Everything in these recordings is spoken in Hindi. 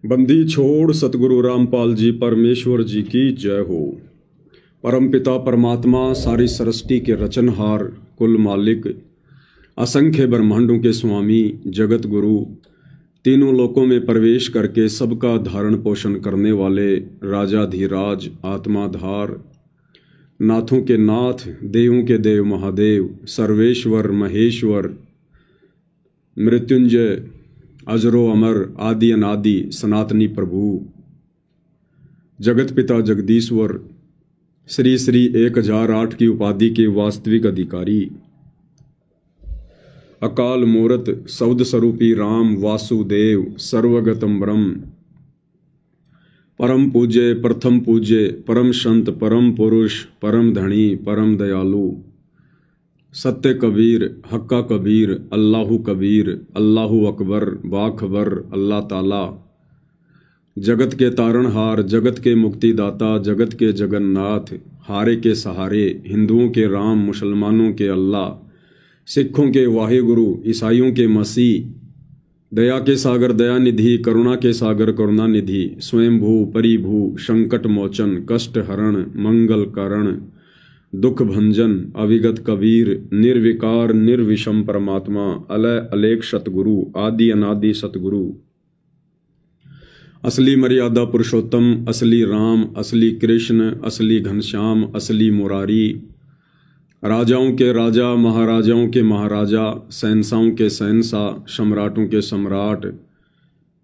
बंदी छोड़ सतगुरु रामपाल जी परमेश्वर जी की जय हो। परमपिता परमात्मा सारी सृष्टि के रचनहार, कुल मालिक, असंख्य ब्रह्मांडों के स्वामी, जगत गुरु, तीनों लोकों में प्रवेश करके सबका धारण पोषण करने वाले राजाधिराज, आत्माधार, नाथों के नाथ, देवों के देव महादेव, सर्वेश्वर महेश्वर, मृत्युंजय, अजरो अमर, आदि अनादि, सनातनी प्रभु, जगत पिता जगदीश्वर, श्री श्री 1008 की उपाधि के वास्तविक अधिकारी, अकाल मूरत शब्द स्वरूपी राम वासुदेव, सर्वगतम ब्रह्म, परम पूज्य, प्रथम पूज्य, परम संत, परम पुरुष, परम धनी, परम दयालु, सत्य कबीर, हक्का कबीर, अल्लाहु कबीर, अल्लाहु अकबर, बाखबर, अल्लाह ताला, जगत के तारणहार, जगत के मुक्तिदाता, जगत के जगन्नाथ, हारे के सहारे, हिंदुओं के राम, मुसलमानों के अल्लाह, सिखों के वाहेगुरु, ईसाइयों के मसीह, दया के सागर दयानिधि, करुणा के सागर करुणानिधि, स्वयंभू परिभू, संकट मोचन, कष्ट हरण, मंगल कारण, दुख भंजन, अविगत कबीर, निर्विकार निर्विषम परमात्मा, अलय अलेख सतगुरु, आदि अनादि सतगुरु, असली मर्यादा पुरुषोत्तम, असली राम, असली कृष्ण, असली घनश्याम, असली मुरारी, राजाओं के राजा, महाराजाओं के महाराजा, शहंशाहों के शहंशाह, सम्राटों के सम्राट,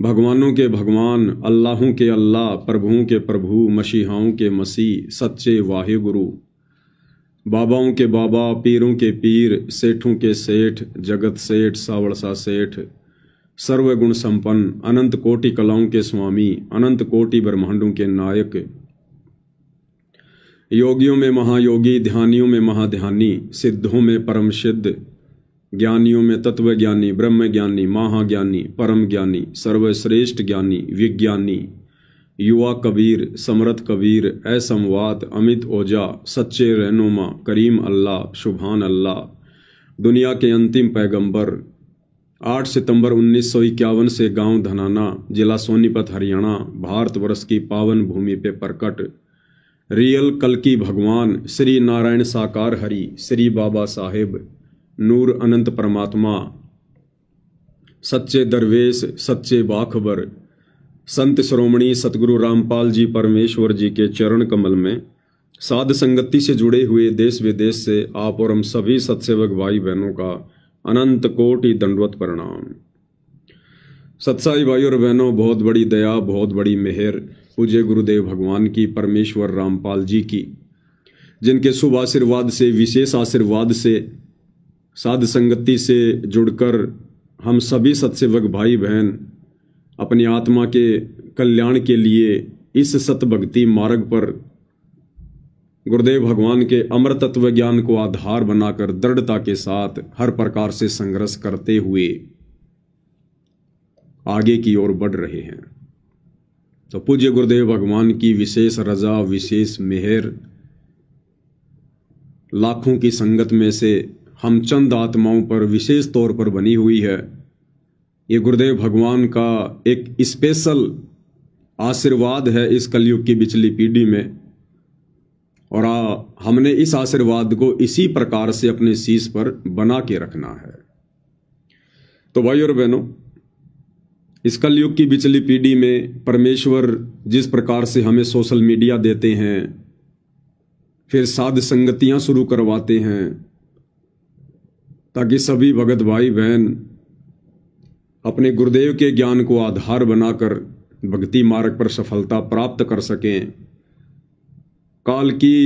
भगवानों के भगवान, अल्लाहों के अल्लाह, प्रभुओं के प्रभु, मसीहाओं के मसीह, सच्चे वाहेगुरु, बाबाओं के बाबा, पीरों के पीर, सेठों के सेठ, जगत सेठ, सावड़सा सेठ, सर्वगुण संपन्न, अनंत कोटि कलाओं के स्वामी, अनंत कोटि ब्रह्मांडों के नायक, योगियों में महायोगी, ध्यानियों में महाध्यानी, सिद्धों में परम सिद्ध, ज्ञानियों में तत्वज्ञानी, ब्रह्म ज्ञानी, महाज्ञानी, परम ज्ञानी, सर्वश्रेष्ठ ज्ञानी, विज्ञानी, युवा कबीर, समरथ कबीर, असमवात, अमित ओजा, सच्चे रहनुमा, करीम अल्लाह, सुभान अल्लाह, दुनिया के अंतिम पैगंबर, 8 सितंबर 1951 से गांव धनाना, जिला सोनीपत, हरियाणा, भारतवर्ष की पावन भूमि पे प्रकट रियल कल्कि भगवान श्री नारायण साकार हरि, श्री बाबा साहेब, नूर अनंत परमात्मा, सच्चे दरवेश, सच्चे बाखबर, संत श्रोमणी सतगुरु रामपाल जी परमेश्वर जी के चरण कमल में साध संगति से जुड़े हुए देश विदेश से आप और हम सभी सत्सेवक भाई बहनों का अनंत कोटि दंडवत प्रणाम। सत्साई भाई और बहनों, बहुत बड़ी दया, बहुत बड़ी मेहर पूज्य गुरुदेव भगवान की, परमेश्वर रामपाल जी की, जिनके शुभ आशीर्वाद से, विशेष आशीर्वाद से, साध संगति से जुड़कर हम सभी सत्सेवक भाई बहन अपनी आत्मा के कल्याण के लिए इस सत भक्ति मार्ग पर गुरुदेव भगवान के अमर तत्व ज्ञान को आधार बनाकर दृढ़ता के साथ हर प्रकार से संघर्ष करते हुए आगे की ओर बढ़ रहे हैं। तो पूज्य गुरुदेव भगवान की विशेष रजा, विशेष मेहर, लाखों की संगत में से हम चंद आत्माओं पर विशेष तौर पर बनी हुई है। ये गुरुदेव भगवान का एक स्पेशल आशीर्वाद है इस कलयुग की बिचली पीढ़ी में, और हमने इस आशीर्वाद को इसी प्रकार से अपने शीश पर बना के रखना है। तो भाई और बहनों, इस कलयुग की बिचली पीढ़ी में परमेश्वर जिस प्रकार से हमें सोशल मीडिया देते हैं, फिर साध संगतियां शुरू करवाते हैं, ताकि सभी भगत भाई बहन अपने गुरुदेव के ज्ञान को आधार बनाकर भक्ति मार्ग पर सफलता प्राप्त कर सकें, काल की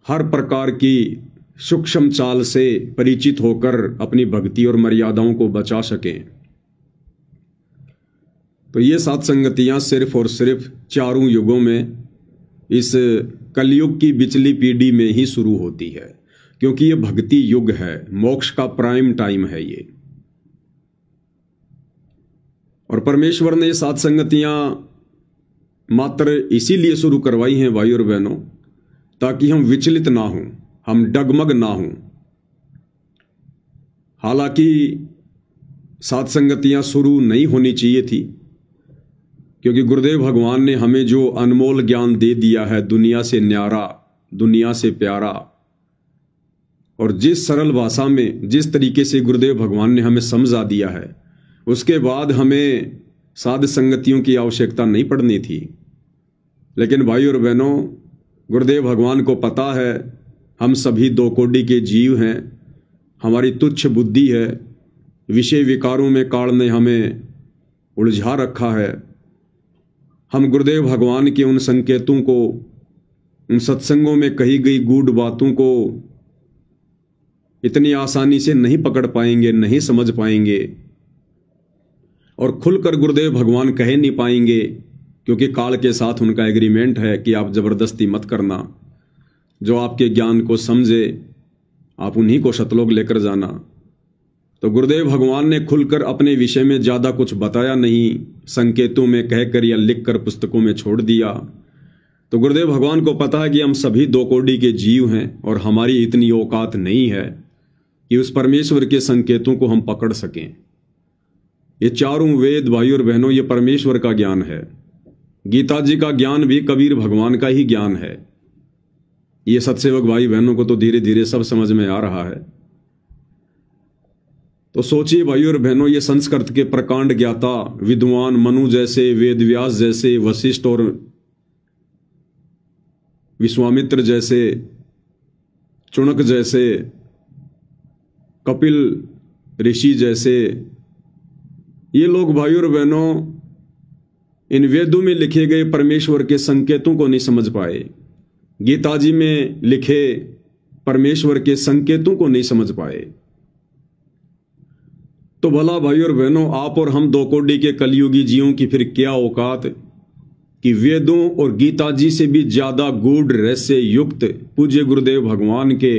हर प्रकार की सूक्ष्म चाल से परिचित होकर अपनी भक्ति और मर्यादाओं को बचा सकें। तो ये सात संगतियां सिर्फ और सिर्फ चारों युगों में इस कलयुग की बिचली पीढ़ी में ही शुरू होती है, क्योंकि ये भक्ति युग है, मोक्ष का प्राइम टाइम है ये। और परमेश्वर ने सात संगतियां मात्र इसीलिए शुरू करवाई हैं भाई और बहनों, ताकि हम विचलित ना हों, हम डगमग ना हों। हालांकि सात संगतियां शुरू नहीं होनी चाहिए थी, क्योंकि गुरुदेव भगवान ने हमें जो अनमोल ज्ञान दे दिया है, दुनिया से न्यारा, दुनिया से प्यारा, और जिस सरल भाषा में, जिस तरीके से गुरुदेव भगवान ने हमें समझा दिया है, उसके बाद हमें साध संगतियों की आवश्यकता नहीं पड़नी थी। लेकिन भाई और बहनों, गुरुदेव भगवान को पता है हम सभी दो कोटि के जीव हैं, हमारी तुच्छ बुद्धि है, विषय विकारों में काल ने हमें उलझा रखा है। हम गुरुदेव भगवान के उन संकेतों को, उन सत्संगों में कही गई गूढ़ बातों को इतनी आसानी से नहीं पकड़ पाएंगे, नहीं समझ पाएंगे, और खुलकर गुरुदेव भगवान कह नहीं पाएंगे, क्योंकि काल के साथ उनका एग्रीमेंट है कि आप जबरदस्ती मत करना। जो आपके ज्ञान को समझे आप उन्हीं को सतलोक लेकर जाना। तो गुरुदेव भगवान ने खुलकर अपने विषय में ज़्यादा कुछ बताया नहीं, संकेतों में कहकर या लिखकर पुस्तकों में छोड़ दिया। तो गुरुदेव भगवान को पता है कि हम सभी दो कोटि के जीव हैं और हमारी इतनी औकात नहीं है कि उस परमेश्वर के संकेतों को हम पकड़ सकें। ये चारों वेद भाई और बहनों, ये परमेश्वर का ज्ञान है। गीता जी का ज्ञान भी कबीर भगवान का ही ज्ञान है। ये सत्सेवक भाई बहनों को तो धीरे धीरे सब समझ में आ रहा है। तो सोचिए भाई और बहनों, ये संस्कृत के प्रकांड ज्ञाता विद्वान मनु जैसे, वेदव्यास जैसे, वशिष्ठ और विश्वामित्र जैसे, चुणक जैसे, कपिल ऋषि जैसे, ये लोग भाई और बहनों इन वेदों में लिखे गए परमेश्वर के संकेतों को नहीं समझ पाए। गीता जी में लिखे परमेश्वर के संकेतों को नहीं समझ पाए। तो भला भाई और बहनों, आप और हम दो कोटि के कलयुगी जीवों की फिर क्या औकात कि वेदों और गीता जी से भी ज्यादा गूढ़ रहस्य युक्त पूज्य गुरुदेव भगवान के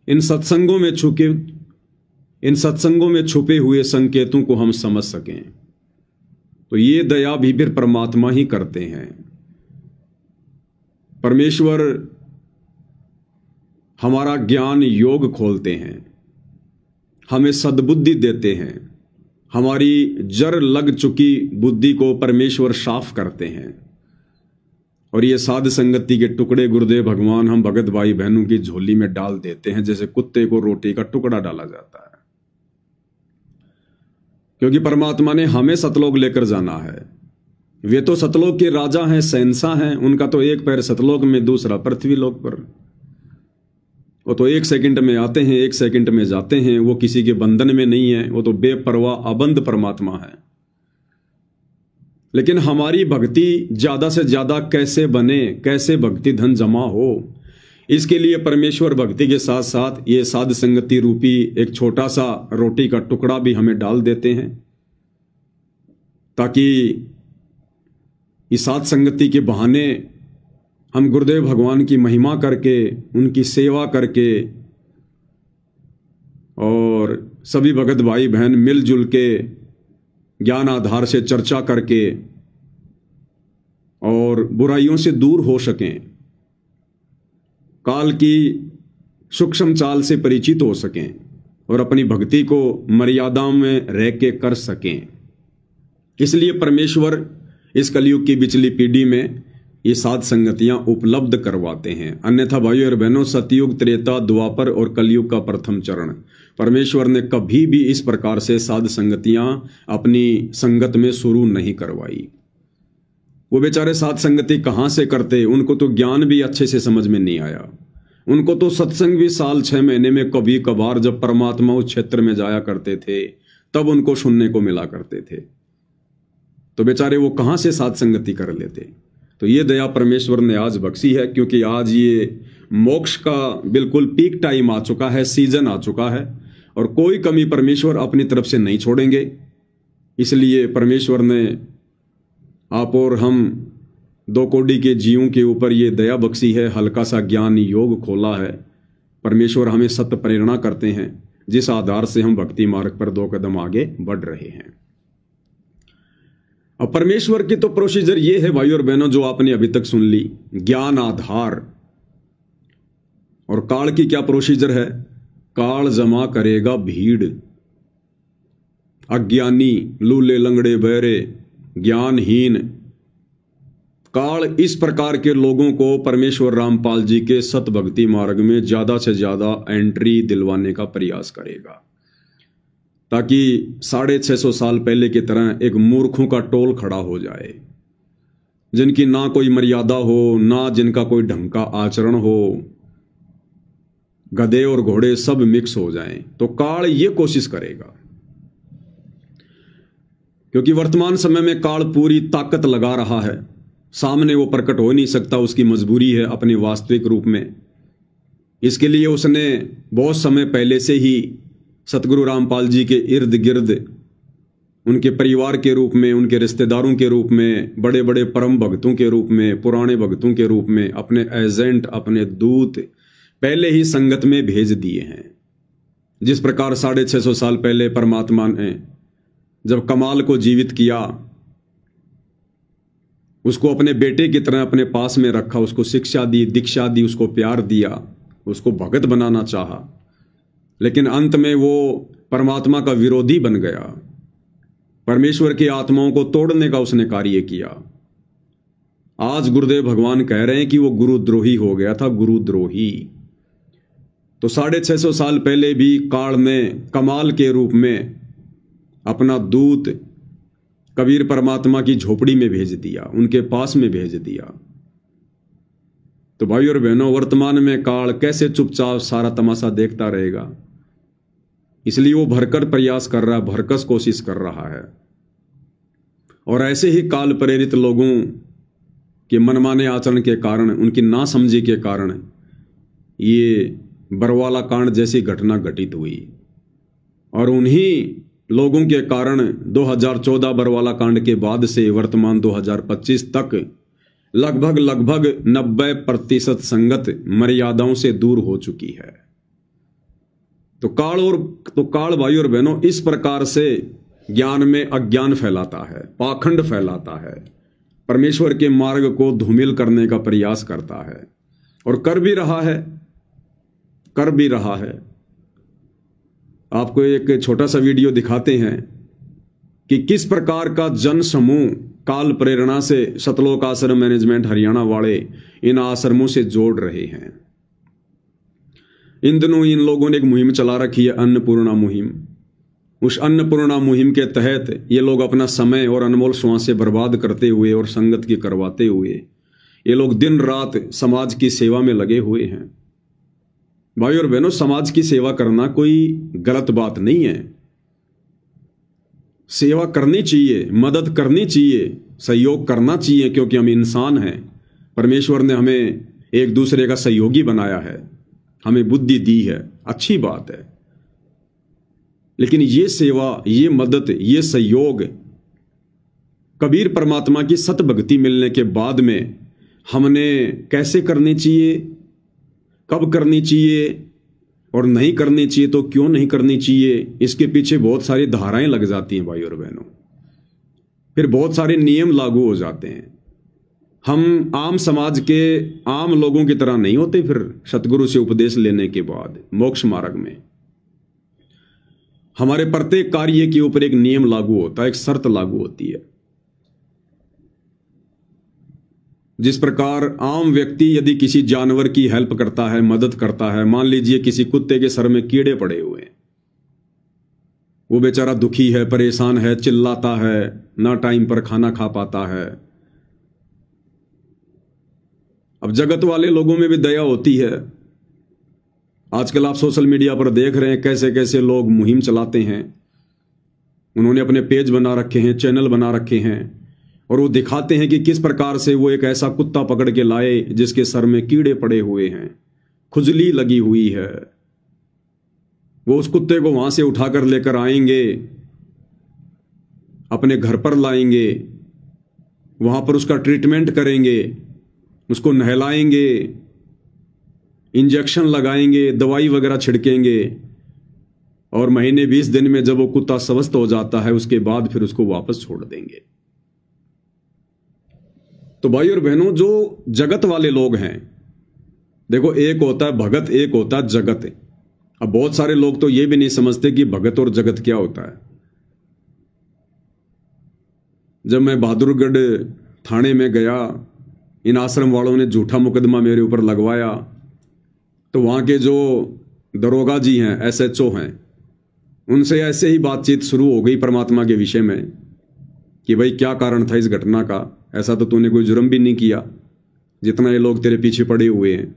इन सत्संगों में छुपे हुए संकेतों को हम समझ सकें। तो ये दया भी फिर परमात्मा ही करते हैं। परमेश्वर हमारा ज्ञान योग खोलते हैं, हमें सद्बुद्धि देते हैं, हमारी जर लग चुकी बुद्धि को परमेश्वर साफ करते हैं। और ये साध संगति के टुकड़े गुरुदेव भगवान हम भगत भाई बहनों की झोली में डाल देते हैं, जैसे कुत्ते को रोटी का टुकड़ा डाला जाता है। क्योंकि परमात्मा ने हमें सतलोक लेकर जाना है। वे तो सतलोक के राजा हैं, शहंशाह हैं, उनका तो एक पैर सतलोक में, दूसरा पृथ्वी लोक पर। वो तो 1 सेकंड में आते हैं, 1 सेकंड में जाते हैं। वो किसी के बंधन में नहीं है, वो तो बेपरवाह अबंध परमात्मा है। लेकिन हमारी भक्ति ज्यादा से ज्यादा कैसे बने, कैसे भक्ति धन जमा हो, इसके लिए परमेश्वर भक्ति के साथ साथ ये साध संगति रूपी एक छोटा सा रोटी का टुकड़ा भी हमें डाल देते हैं, ताकि इस साध संगति के बहाने हम गुरुदेव भगवान की महिमा करके, उनकी सेवा करके, और सभी भगत भाई बहन मिलजुल के ज्ञान आधार से चर्चा करके और बुराइयों से दूर हो सकें, काल की सूक्ष्म चाल से परिचित हो सकें और अपनी भक्ति को मर्यादाओं में रह के कर सकें। इसलिए परमेश्वर इस कलयुग की बिचली पीढ़ी में ये साध संगतियां उपलब्ध करवाते हैं। अन्यथा भाइयों और बहनों, सतयुग, त्रेता, द्वापर और कलयुग का प्रथम चरण परमेश्वर ने कभी भी इस प्रकार से साध संगतियां अपनी संगत में शुरू नहीं करवाई। वो बेचारे साध संगति कहां से करते, उनको तो ज्ञान भी अच्छे से समझ में नहीं आया। उनको तो सत्संग भी साल 6 महीने में कभी कभार जब परमात्मा उस क्षेत्र में जाया करते थे तब उनको सुनने को मिला करते थे। तो बेचारे वो कहां से साध संगति कर लेते। तो ये दया परमेश्वर ने आज बख्शी है, क्योंकि आज ये मोक्ष का बिल्कुल पीक टाइम आ चुका है, सीजन आ चुका है, और कोई कमी परमेश्वर अपनी तरफ से नहीं छोड़ेंगे। इसलिए परमेश्वर ने आप और हम दो कोटि के जीवों के ऊपर ये दया बख्शी है, हल्का सा ज्ञान योग खोला है। परमेश्वर हमें सत्य प्रेरणा करते हैं, जिस आधार से हम भक्ति मार्ग पर 2 कदम आगे बढ़ रहे हैं। अब परमेश्वर की तो प्रोसीजर ये है भाई और बहनों, जो आपने अभी तक सुन ली, ज्ञान आधार। और काल की क्या प्रोसीजर है? काल जमा करेगा भीड़। अज्ञानी, लूले लंगड़े बहरे, ज्ञानहीन, काल इस प्रकार के लोगों को परमेश्वर रामपाल जी के सत भक्ति मार्ग में ज्यादा से ज्यादा एंट्री दिलवाने का प्रयास करेगा, ताकि 650 साल पहले की तरह एक मूर्खों का टोल खड़ा हो जाए, जिनकी ना कोई मर्यादा हो, ना जिनका कोई ढंग का आचरण हो, गधे और घोड़े सब मिक्स हो जाएं। तो काल ये कोशिश करेगा, क्योंकि वर्तमान समय में काल पूरी ताकत लगा रहा है, सामने वो प्रकट हो नहीं सकता, उसकी मजबूरी है अपने वास्तविक रूप में। इसके लिए उसने बहुत समय पहले से ही सतगुरु रामपाल जी के इर्द गिर्द, उनके परिवार के रूप में, उनके रिश्तेदारों के रूप में, बड़े बड़े परम भक्तों के रूप में, पुराने भक्तों के रूप में अपने एजेंट, अपने दूत पहले ही संगत में भेज दिए हैं। जिस प्रकार 650 साल पहले परमात्मा ने जब कमाल को जीवित किया, उसको अपने बेटे की तरह अपने पास में रखा, उसको शिक्षा दी, दीक्षा दी, उसको प्यार दिया, उसको भगत बनाना चाहा, लेकिन अंत में वो परमात्मा का विरोधी बन गया। परमेश्वर की आत्माओं को तोड़ने का उसने कार्य किया। आज गुरुदेव भगवान कह रहे हैं कि वो गुरुद्रोही हो गया था, गुरुद्रोही। तो 650 साल पहले भी काल ने कमाल के रूप में अपना दूत कबीर परमात्मा की झोपड़ी में भेज दिया, उनके पास में भेज दिया। तो भाई और बहनों, वर्तमान में काल कैसे चुपचाप सारा तमाशा देखता रहेगा? इसलिए वो भरकर प्रयास कर रहा है, भरकस कोशिश कर रहा है। और ऐसे ही काल प्रेरित लोगों के मनमाने आचरण के कारण, उनकी नासमझी के कारण ये बरवाला कांड जैसी घटना घटित हुई। और उन्हीं लोगों के कारण 2014 बरवाला कांड के बाद से वर्तमान 2025 तक लगभग 90% संगत मर्यादाओं से दूर हो चुकी है। तो काल भाई और बहनों इस प्रकार से ज्ञान में अज्ञान फैलाता है, पाखंड फैलाता है, परमेश्वर के मार्ग को धूमिल करने का प्रयास करता है, और कर भी रहा है। आपको एक छोटा सा वीडियो दिखाते हैं कि किस प्रकार का जन समूह काल प्रेरणा से सतलोक आश्रम मैनेजमेंट हरियाणा वाले इन आश्रमों से जोड़ रहे हैं। इन दिनों इन लोगों ने एक मुहिम चला रखी है, अन्नपूर्णा मुहिम। उस अन्नपूर्णा मुहिम के तहत ये लोग अपना समय और अनमोल श्वासें बर्बाद करते हुए और संगत की करवाते हुए ये लोग दिन रात समाज की सेवा में लगे हुए हैं। भाई और बहनों, समाज की सेवा करना कोई गलत बात नहीं है। सेवा करनी चाहिए, मदद करनी चाहिए, सहयोग करना चाहिए, क्योंकि हम इंसान हैं। परमेश्वर ने हमें एक दूसरे का सहयोगी बनाया है, हमें बुद्धि दी है, अच्छी बात है। लेकिन ये सेवा, ये मदद, ये सहयोग कबीर परमात्मा की सत भक्ति मिलने के बाद में हमने कैसे करनी चाहिए, कब करनी चाहिए और नहीं करनी चाहिए, तो क्यों नहीं करनी चाहिए, इसके पीछे बहुत सारी धाराएं लग जाती हैं भाई और बहनों। फिर बहुत सारे नियम लागू हो जाते हैं। हम आम समाज के आम लोगों की तरह नहीं होते। फिर सतगुरु से उपदेश लेने के बाद मोक्ष मार्ग में हमारे प्रत्येक कार्य के ऊपर एक नियम लागू होता है, एक शर्त लागू होती है। जिस प्रकार आम व्यक्ति यदि किसी जानवर की हेल्प करता है, मदद करता है, मान लीजिए किसी कुत्ते के सर में कीड़े पड़े हुए हैं, वो बेचारा दुखी है, परेशान है, चिल्लाता है, ना टाइम पर खाना खा पाता है। अब जगत वाले लोगों में भी दया होती है। आजकल आप सोशल मीडिया पर देख रहे हैं कैसे कैसे लोग मुहिम चलाते हैं। उन्होंने अपने पेज बना रखे हैं, चैनल बना रखे हैं, और वो दिखाते हैं कि किस प्रकार से वो एक ऐसा कुत्ता पकड़ के लाए जिसके सर में कीड़े पड़े हुए हैं, खुजली लगी हुई है। वो उस कुत्ते को वहां से उठाकर लेकर आएंगे, अपने घर पर लाएंगे, वहां पर उसका ट्रीटमेंट करेंगे, उसको नहलाएंगे, इंजेक्शन लगाएंगे, दवाई वगैरह छिड़केंगे, और महीने 20 दिन में जब वो कुत्ता स्वस्थ हो जाता है उसके बाद फिर उसको वापस छोड़ देंगे। तो भाई और बहनों, जो जगत वाले लोग हैं, देखो एक होता है भगत, एक होता है जगत। अब बहुत सारे लोग तो ये भी नहीं समझते कि भगत और जगत क्या होता है। जब मैं बहादुरगढ़ थाने में गया, इन आश्रम वालों ने झूठा मुकदमा मेरे ऊपर लगवाया, तो वहाँ के जो दरोगा जी हैं, SHO हैं, उनसे ऐसे ही बातचीत शुरू हो गई परमात्मा के विषय में कि भाई क्या कारण था इस घटना का, ऐसा तो तूने कोई जुर्म भी नहीं किया जितना ये लोग तेरे पीछे पड़े हुए हैं।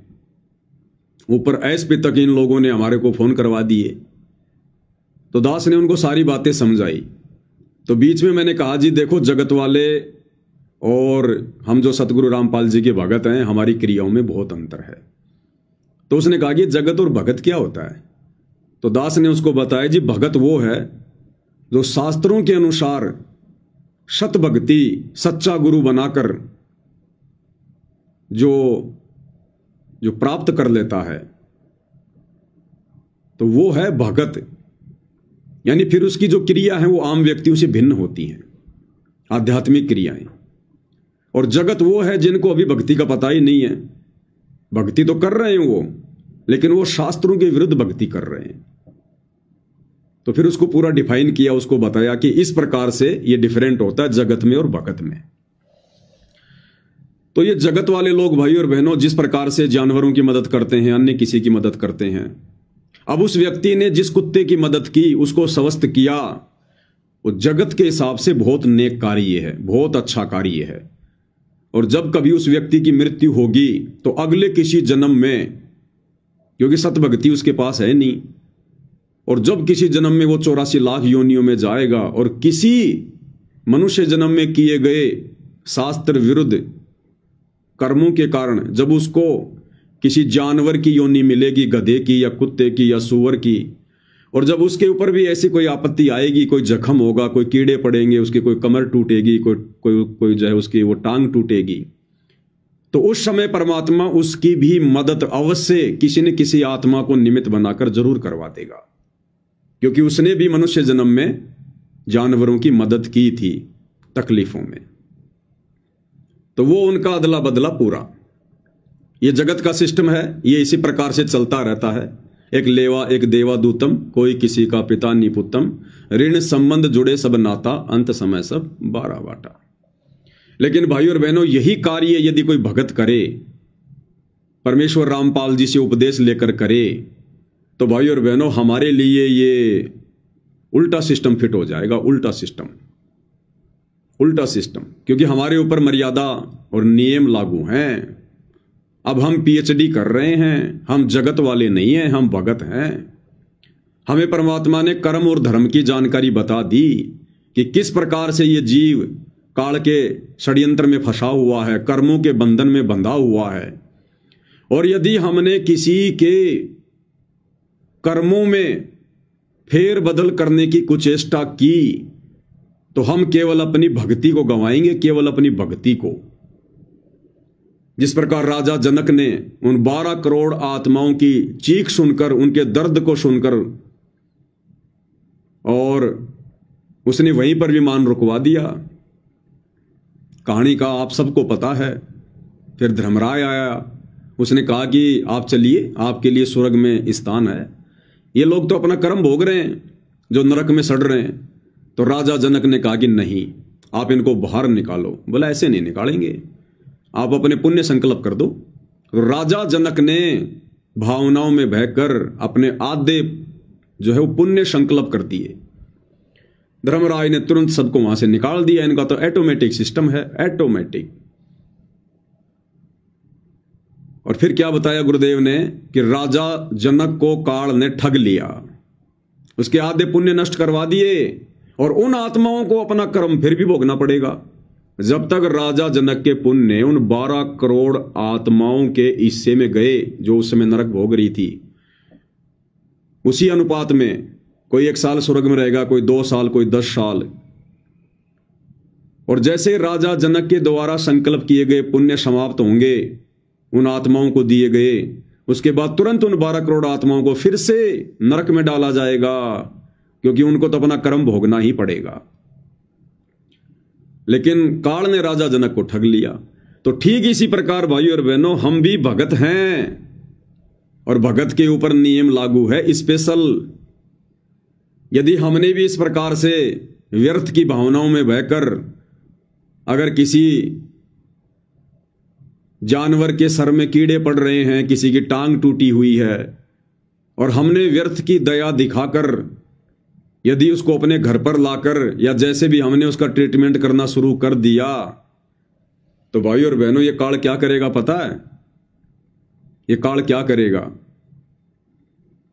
ऊपर SP तक इन लोगों ने हमारे को फ़ोन करवा दिए। तो दास ने उनको सारी बातें समझाई। तो बीच में मैंने कहा जी देखो, जगत वाले और हम जो सतगुरु रामपाल जी के भगत हैं, हमारी क्रियाओं में बहुत अंतर है। तो उसने कहा कि जगत और भगत क्या होता है? तो दास ने उसको बताया जी भगत वो है जो शास्त्रों के अनुसार सत भक्ति सच्चा गुरु बनाकर जो प्राप्त कर लेता है, तो वो है भगत। यानी फिर उसकी जो क्रिया है वो आम व्यक्तियों से भिन्न होती हैं, आध्यात्मिक क्रियाएं। और जगत वो है जिनको अभी भक्ति का पता ही नहीं है, भक्ति तो कर रहे हैं वो, लेकिन वो शास्त्रों के विरुद्ध भक्ति कर रहे हैं। तो फिर उसको पूरा डिफाइन किया, उसको बताया कि इस प्रकार से ये डिफरेंट होता है जगत में और भगत में। तो ये जगत वाले लोग भाई और बहनों जिस प्रकार से जानवरों की मदद करते हैं, अन्य किसी की मदद करते हैं, अब उस व्यक्ति ने जिस कुत्ते की मदद की, उसको स्वस्थ किया, वो जगत के हिसाब से बहुत नेक कार्य है, बहुत अच्छा कार्य है। और जब कभी उस व्यक्ति की मृत्यु होगी तो अगले किसी जन्म में, क्योंकि सतभक्ति उसके पास है नहीं, और जब किसी जन्म में वो 84 लाख योनियों में जाएगा और किसी मनुष्य जन्म में किए गए शास्त्र विरुद्ध कर्मों के कारण जब उसको किसी जानवर की योनि मिलेगी, गधे की या कुत्ते की या सूअर की, और जब उसके ऊपर भी ऐसी कोई आपत्ति आएगी, कोई जख्म होगा, कोई कीड़े पड़ेंगे, उसकी कोई कमर टूटेगी, कोई जो है उसकी वो टांग टूटेगी, तो उस समय परमात्मा उसकी भी मदद अवश्य किसी न किसी आत्मा को निमित्त बनाकर जरूर करवा देगा, क्योंकि उसने भी मनुष्य जन्म में जानवरों की मदद की थी तकलीफों में। तो वो उनका अदला बदला पूरा, ये जगत का सिस्टम है, ये इसी प्रकार से चलता रहता है। एक लेवा एक देवा दूतम, कोई किसी का पिता निपुत्तम, ऋण संबंध जुड़े सब नाता, अंत समय सब 12 बाटा। लेकिन भाई और बहनों यही कार्य यदि कोई भगत करे, परमेश्वर रामपाल जी से उपदेश लेकर करे, तो भाई और बहनों हमारे लिए ये उल्टा सिस्टम फिट हो जाएगा, उल्टा सिस्टम, क्योंकि हमारे ऊपर मर्यादा और नियम लागू हैं। अब हम PhD कर रहे हैं, हम जगत वाले नहीं हैं, हम भगत हैं। हमें परमात्मा ने कर्म और धर्म की जानकारी बता दी कि किस प्रकार से ये जीव काल के षड्यंत्र में फंसा हुआ है, कर्मों के बंधन में बंधा हुआ है। और यदि हमने किसी के कर्मों में फेर बदल करने की कुचेष्टा की तो हम केवल अपनी भक्ति को गंवाएंगे, केवल अपनी भक्ति को। जिस प्रकार राजा जनक ने उन 12 करोड़ आत्माओं की चीख सुनकर, उनके दर्द को सुनकर, और उसने वहीं पर विमान रुकवा दिया। कहानी का आप सबको पता है। फिर धर्मराय आया, उसने कहा कि आप चलिए, आपके लिए स्वर्ग में स्थान है। ये लोग तो अपना कर्म भोग रहे हैं जो नरक में सड़ रहे हैं। तो राजा जनक ने कहा कि नहीं, आप इनको बाहर निकालो। बोला ऐसे नहीं निकालेंगे, आप अपने पुण्य संकल्प कर दो। तो राजा जनक ने भावनाओं में बहकर अपने आधे जो है वो पुण्य संकल्प कर दिए। धर्मराय ने तुरंत सबको वहां से निकाल दिया। इनका तो ऑटोमेटिक सिस्टम है, ऑटोमेटिक। और फिर क्या बताया गुरुदेव ने कि राजा जनक को काल ने ठग लिया, उसके आधे पुण्य नष्ट करवा दिए, और उन आत्माओं को अपना कर्म फिर भी भोगना पड़ेगा। जब तक राजा जनक के पुण्य उन 12 करोड़ आत्माओं के हिस्से में गए जो उस समय नरक भोग रही थी, उसी अनुपात में कोई 1 साल स्वर्ग में रहेगा, कोई 2 साल, कोई 10 साल। और जैसे राजा जनक के द्वारा संकल्प किए गए पुण्य समाप्त होंगे, उन आत्माओं को दिए गए, उसके बाद तुरंत उन 12 करोड़ आत्माओं को फिर से नरक में डाला जाएगा, क्योंकि उनको तो अपना कर्म भोगना ही पड़ेगा। लेकिन काल ने राजा जनक को ठग लिया। तो ठीक इसी प्रकार भाई और बहनों हम भी भगत हैं, और भगत के ऊपर नियम लागू है स्पेशल। यदि हमने भी इस प्रकार से व्यर्थ की भावनाओं में बहकर अगर किसी जानवर के सर में कीड़े पड़ रहे हैं, किसी की टांग टूटी हुई है, और हमने व्यर्थ की दया दिखाकर यदि उसको अपने घर पर लाकर या जैसे भी हमने उसका ट्रीटमेंट करना शुरू कर दिया, तो भाई और बहनों ये काल क्या करेगा पता है? ये काल क्या करेगा?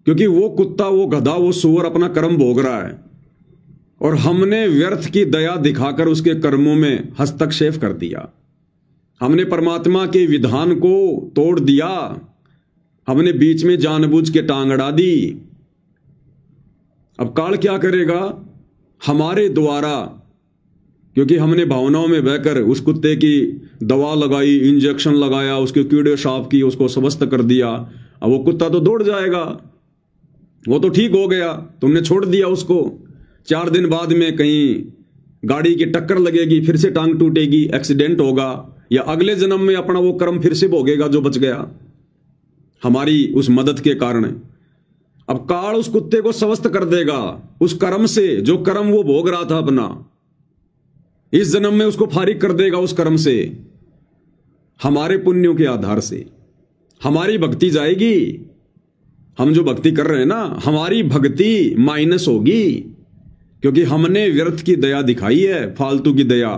क्योंकि वो कुत्ता, वो गधा, वो सूअर अपना कर्म भोग रहा है और हमने व्यर्थ की दया दिखाकर उसके कर्मों में हस्तक्षेप कर दिया। हमने परमात्मा के विधान को तोड़ दिया, हमने बीच में जानबूझ के टांग अड़ा दी। अब काल क्या करेगा? हमारे द्वारा, क्योंकि हमने भावनाओं में बहकर उस कुत्ते की दवा लगाई, इंजेक्शन लगाया, उसके कीड़े साफ किए, उसको स्वस्थ कर दिया। अब वो कुत्ता तो दौड़ जाएगा, वो तो ठीक हो गया, तुमने छोड़ दिया उसको। 4 दिन बाद में कहीं गाड़ी की टक्कर लगेगी, फिर से टांग टूटेगी, एक्सीडेंट होगा, या अगले जन्म में अपना वो कर्म फिर से भोगेगा जो बच गया हमारी उस मदद के कारण। अब काल उस कुत्ते को स्वस्थ कर देगा उस कर्म से, जो कर्म वो भोग रहा था अपना। इस जन्म में उसको फारिग कर देगा उस कर्म से। हमारे पुण्यों के आधार से हमारी भक्ति जाएगी। हम जो भक्ति कर रहे हैं ना, हमारी भक्ति माइनस होगी, क्योंकि हमने व्यर्थ की दया दिखाई है, फालतू की दया।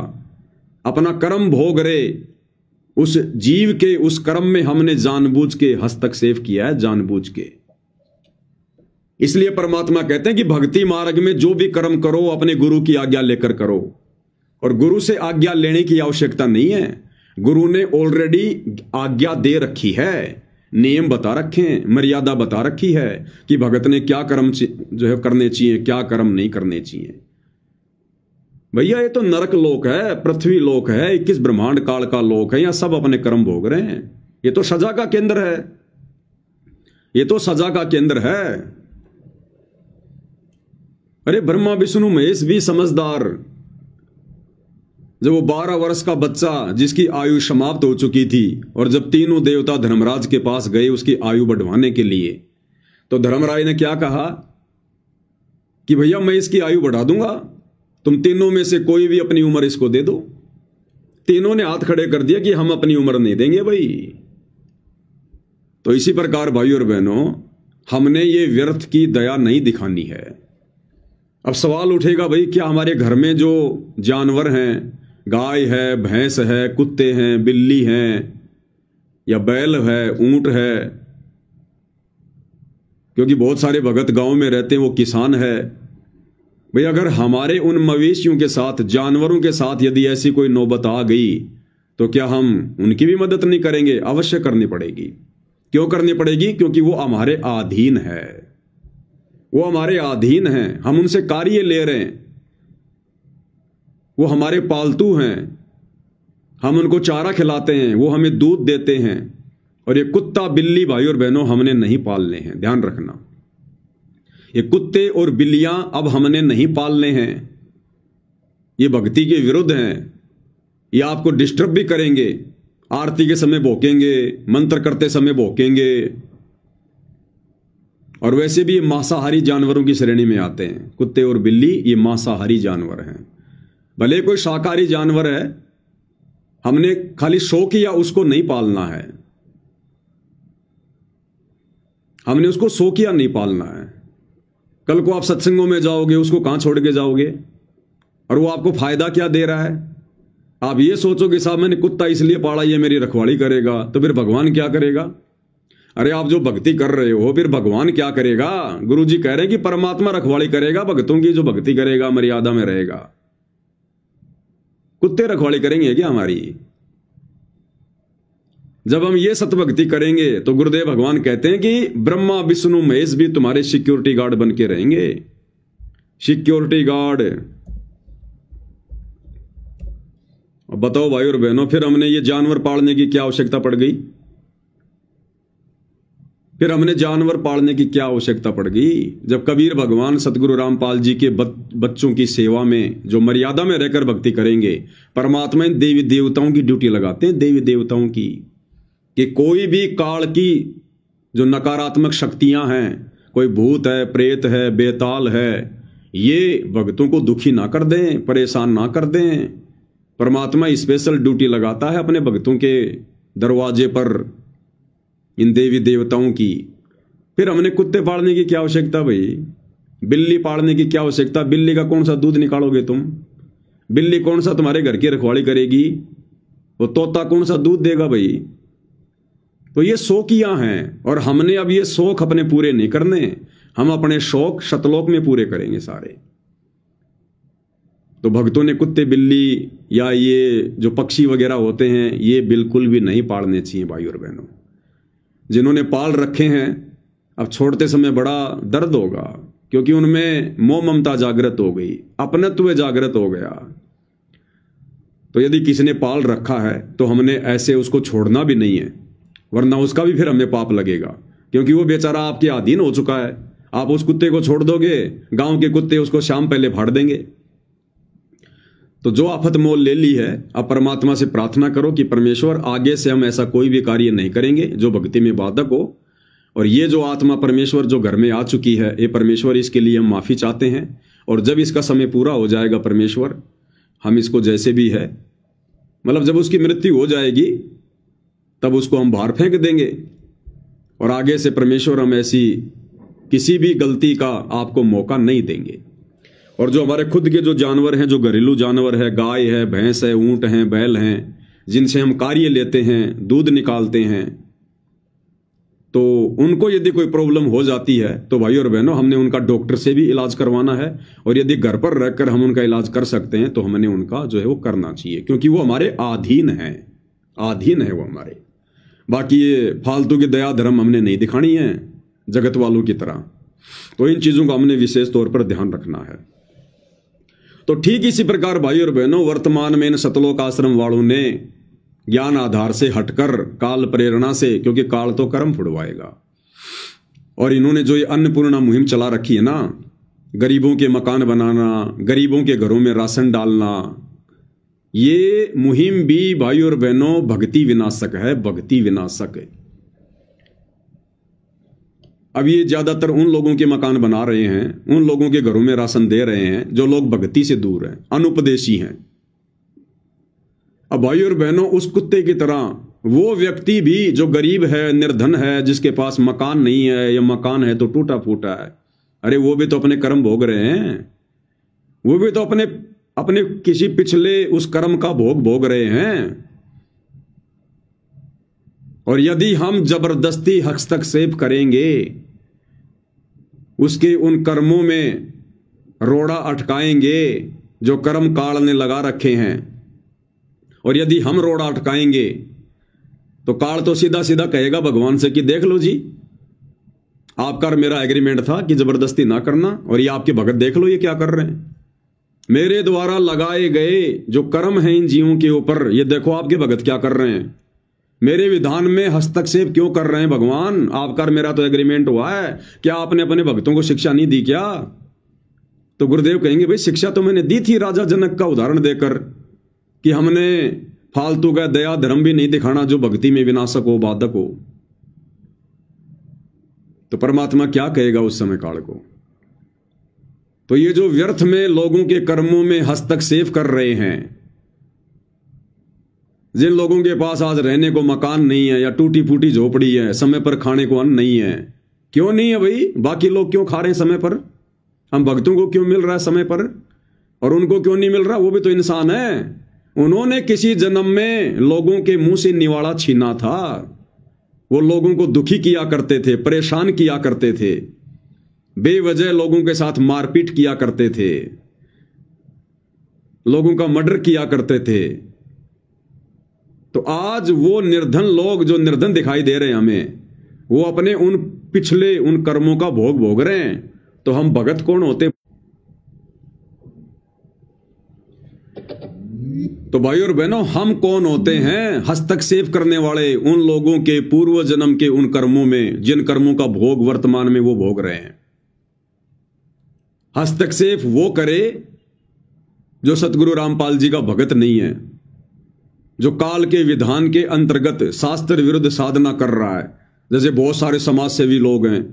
अपना कर्म भोग रहे उस जीव के उस कर्म में हमने जानबूझ के हस्तक्षेप किया है, जानबूझ के। इसलिए परमात्मा कहते हैं कि भक्ति मार्ग में जो भी कर्म करो अपने गुरु की आज्ञा लेकर करो, और गुरु से आज्ञा लेने की आवश्यकता नहीं है। गुरु ने ऑलरेडी आज्ञा दे रखी है, नियम बता रखे हैं, मर्यादा बता रखी है कि भगत ने क्या कर्म जो है करने चाहिए, क्या कर्म नहीं करने चाहिए। भैया ये तो नरक लोक है, पृथ्वी लोक है, 21 ब्रह्मांड काल का लोक है, यहां सब अपने कर्म भोग रहे हैं। ये तो सजा का केंद्र है, ये तो सजा का केंद्र है। अरे ब्रह्मा विष्णु महेश भी समझदार। जब वो 12 वर्ष का बच्चा जिसकी आयु समाप्त हो चुकी थी, और जब तीनों देवता धर्मराज के पास गए उसकी आयु बढ़वाने के लिए, तो धर्मराज ने क्या कहा कि भैया मैं इसकी आयु बढ़ा दूंगा, तुम तीनों में से कोई भी अपनी उम्र इसको दे दो। तीनों ने हाथ खड़े कर दिया कि हम अपनी उम्र नहीं देंगे भाई। तो इसी प्रकार भाई और बहनों, हमने ये व्यर्थ की दया नहीं दिखानी है। अब सवाल उठेगा, भाई क्या हमारे घर में जो जानवर हैं, गाय है, भैंस है, कुत्ते हैं, बिल्ली हैं, या बैल है, ऊंट है, क्योंकि बहुत सारे भगत गांव में रहते हैं, वो किसान है, भाई अगर हमारे उन मवेशियों के साथ, जानवरों के साथ यदि ऐसी कोई नौबत आ गई, तो क्या हम उनकी भी मदद नहीं करेंगे? अवश्य करनी पड़ेगी। क्यों करनी पड़ेगी? क्योंकि वो हमारे अधीन है, वो हमारे अधीन हैं, हम उनसे कार्य ले रहे हैं, वो हमारे पालतू हैं, हम उनको चारा खिलाते हैं, वो हमें दूध देते हैं। और ये कुत्ता बिल्ली भाई और बहनों हमने नहीं पालने हैं, ध्यान रखना। ये कुत्ते और बिल्लियां अब हमने नहीं पालने हैं, ये भक्ति के विरुद्ध हैं। ये आपको डिस्टर्ब भी करेंगे, आरती के समय भौंकेंगे, मंत्र करते समय भौंकेंगे, और वैसे भी ये मांसाहारी जानवरों की श्रेणी में आते हैं। कुत्ते और बिल्ली ये मांसाहारी जानवर हैं। भले कोई शाकाहारी जानवर है, हमने खाली शौक किया उसको नहीं पालना है, हमने उसको शौकिया नहीं पालना है। कल को आप सत्संगों में जाओगे, उसको कहां छोड़ के जाओगे? और वो आपको फायदा क्या दे रहा है? आप ये सोचोगे साहब मैंने कुत्ता इसलिए पाला, ये मेरी रखवाली करेगा, तो फिर भगवान क्या करेगा? अरे आप जो भक्ति कर रहे हो, फिर भगवान क्या करेगा? गुरु जी कह रहे हैं कि परमात्मा रखवाली करेगा भक्तों की, जो भक्ति करेगा मर्यादा में रहेगा। कुत्ते रखवाली करेंगे क्या हमारी? जब हम ये सतभक्ति करेंगे तो गुरुदेव भगवान कहते हैं कि ब्रह्मा विष्णु महेश भी तुम्हारे सिक्योरिटी गार्ड बन के रहेंगे। Security guard. अब बताओ भाई और बहनों, फिर हमने ये जानवर पालने की क्या आवश्यकता पड़ गई? फिर हमने जानवर पालने की क्या आवश्यकता पड़ गई? जब कबीर भगवान सतगुरु रामपाल जी के बच्चों की सेवा में जो मर्यादा में रहकर भक्ति करेंगे, परमात्मा इन देवी देवताओं की ड्यूटी लगाते हैं, देवी देवताओं की, कि कोई भी काल की जो नकारात्मक शक्तियां हैं, कोई भूत है, प्रेत है, बेताल है, ये भक्तों को दुखी ना कर दें, परेशान ना कर दें। परमात्मा स्पेशल ड्यूटी लगाता है अपने भक्तों के दरवाजे पर, इन देवी देवताओं की। फिर हमने कुत्ते पालने की क्या आवश्यकता भाई, बिल्ली पालने की क्या आवश्यकता? बिल्ली का कौन सा दूध निकालोगे तुम? बिल्ली कौन सा तुम्हारे घर की रखवाली करेगी? वो तोता कौन सा दूध देगा भाई? तो ये शौकियां हैं, और हमने अब ये शौक अपने पूरे नहीं करने, हम अपने शौक शतलोक में पूरे करेंगे सारे। तो भक्तों ने कुत्ते बिल्ली या ये जो पक्षी वगैरह होते हैं ये बिल्कुल भी नहीं पालने चाहिए भाई और बहनों। जिन्होंने पाल रखे हैं अब छोड़ते समय बड़ा दर्द होगा, क्योंकि उनमें मोह ममता जागृत हो गई, अपनत्व जागृत हो गया। तो यदि किसी ने पाल रखा है तो हमने ऐसे उसको छोड़ना भी नहीं है, वरना उसका भी फिर हमें पाप लगेगा, क्योंकि वो बेचारा आपके अधीन हो चुका है। आप उस कुत्ते को छोड़ दोगे, गांव के कुत्ते उसको शाम पहले फाड़ देंगे। तो जो आफत मोल ले ली है, अब परमात्मा से प्रार्थना करो कि परमेश्वर आगे से हम ऐसा कोई भी कार्य नहीं करेंगे जो भक्ति में बाधक हो। और ये जो आत्मा परमेश्वर जो घर में आ चुकी है, ये परमेश्वर इसके लिए हम माफ़ी चाहते हैं। और जब इसका समय पूरा हो जाएगा परमेश्वर, हम इसको जैसे भी है, मतलब जब उसकी मृत्यु हो जाएगी तब उसको हम बाहर फेंक देंगे। और आगे से परमेश्वर हम ऐसी किसी भी गलती का आपको मौका नहीं देंगे। और जो हमारे खुद के जो जानवर हैं, जो घरेलू जानवर है, गाय है, भैंस है, ऊंट हैं, बैल हैं, जिनसे हम कार्य लेते हैं, दूध निकालते हैं, तो उनको यदि कोई प्रॉब्लम हो जाती है तो भाई और बहनों हमने उनका डॉक्टर से भी इलाज करवाना है। और यदि घर पर रहकर हम उनका इलाज कर सकते हैं तो हमने उनका जो है वो करना चाहिए, क्योंकि वो हमारे अधीन है, अधीन है वो हमारे। बाकी ये फालतू की दया धर्म हमने नहीं दिखानी है जगत वालों की तरह। तो इन चीज़ों का हमने विशेष तौर पर ध्यान रखना है। तो ठीक इसी प्रकार भाई और बहनों वर्तमान में इन सतलोक आश्रम वालों ने ज्ञान आधार से हटकर काल प्रेरणा से, क्योंकि काल तो कर्म फुड़वाएगा, और इन्होंने जो ये अन्नपूर्णा मुहिम चला रखी है ना, गरीबों के मकान बनाना, गरीबों के घरों में राशन डालना, ये मुहिम भी भाई और बहनों भक्ति विनाशक है, भक्ति विनाशक है। अब ये ज्यादातर उन लोगों के मकान बना रहे हैं, उन लोगों के घरों में राशन दे रहे हैं जो लोग भक्ति से दूर हैं, अनुपदेशी हैं। अब भाई और बहनों उस कुत्ते की तरह वो व्यक्ति भी जो गरीब है, निर्धन है, जिसके पास मकान नहीं है या मकान है तो टूटा फूटा है, अरे वो भी तो अपने कर्म भोग रहे हैं, वो भी तो अपने अपने किसी पिछले उस कर्म का भोग रहे हैं। और यदि हम जबरदस्ती हस्तक्षेप करेंगे, उसके उन कर्मों में रोड़ा अटकाएंगे जो कर्म काल ने लगा रखे हैं, और यदि हम रोड़ा अटकाएंगे तो काल तो सीधा सीधा कहेगा भगवान से कि देख लो जी, आपका और मेरा एग्रीमेंट था कि जबरदस्ती ना करना, और ये आपके भगत देख लो ये क्या कर रहे हैं, मेरे द्वारा लगाए गए जो कर्म हैं इन जीवों के ऊपर, ये देखो आपके भगत क्या कर रहे हैं, मेरे विधान में हस्तक्षेप क्यों कर रहे हैं भगवान? आपका और मेरा तो एग्रीमेंट हुआ है, क्या आपने अपने भक्तों को शिक्षा नहीं दी क्या? तो गुरुदेव कहेंगे भाई शिक्षा तो मैंने दी थी राजा जनक का उदाहरण देकर कि हमने फालतू का दया धर्म भी नहीं दिखाना जो भक्ति में विनाशक हो, बाधक हो। तो परमात्मा क्या कहेगा उस समय काल को? तो ये जो व्यर्थ में लोगों के कर्मों में हस्तक्षेप कर रहे हैं, जिन लोगों के पास आज रहने को मकान नहीं है या टूटी फूटी झोपड़ी है, समय पर खाने को अन्न नहीं है, क्यों नहीं है भाई? बाकी लोग क्यों खा रहे हैं समय पर? हम भक्तों को क्यों मिल रहा है समय पर और उनको क्यों नहीं मिल रहा? वो भी तो इंसान है, उन्होंने किसी जन्म में लोगों के मुंह से निवाड़ा छीना था, वो लोगों को दुखी किया करते थे, परेशान किया करते थे, बेवजह लोगों के साथ मारपीट किया करते थे, लोगों का मर्डर किया करते थे। तो आज वो निर्धन लोग जो निर्धन दिखाई दे रहे हैं हमें, वो अपने उन पिछले उन कर्मों का भोग रहे हैं। तो हम भगत कौन होते? तो भाई और बहनों हम कौन होते हैं? हस्तक्षेप करने वाले उन लोगों के पूर्व जन्म के उन कर्मों में, जिन कर्मों का भोग वर्तमान में वो भोग रहे हैं। हस्तक्षेप वो करे जो सतगुरु रामपाल जी का भगत नहीं है, जो काल के विधान के अंतर्गत शास्त्र विरुद्ध साधना कर रहा है। जैसे बहुत सारे समाज सेवी लोग हैं,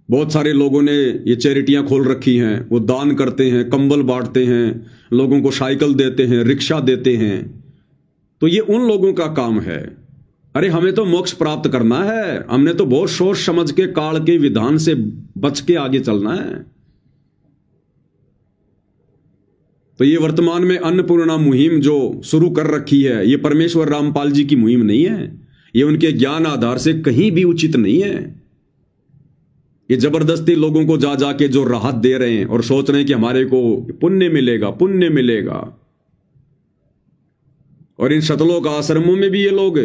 बहुत सारे लोगों ने ये चैरिटियां खोल रखी हैं, वो दान करते हैं, कंबल बांटते हैं, लोगों को साइकिल देते हैं, रिक्शा देते हैं। तो ये उन लोगों का काम है। अरे हमें तो मोक्ष प्राप्त करना है, हमने तो बहुत सोच समझ के काल के विधान से बच के आगे चलना है। तो ये वर्तमान में अन्नपूर्णा मुहिम जो शुरू कर रखी है, ये परमेश्वर रामपाल जी की मुहिम नहीं है, ये उनके ज्ञान आधार से कहीं भी उचित नहीं है। ये जबरदस्ती लोगों को जा जाके जो राहत दे रहे हैं और सोच रहे हैं कि हमारे को पुण्य मिलेगा, पुण्य मिलेगा। और इन शतलोक आश्रमों में भी ये लोग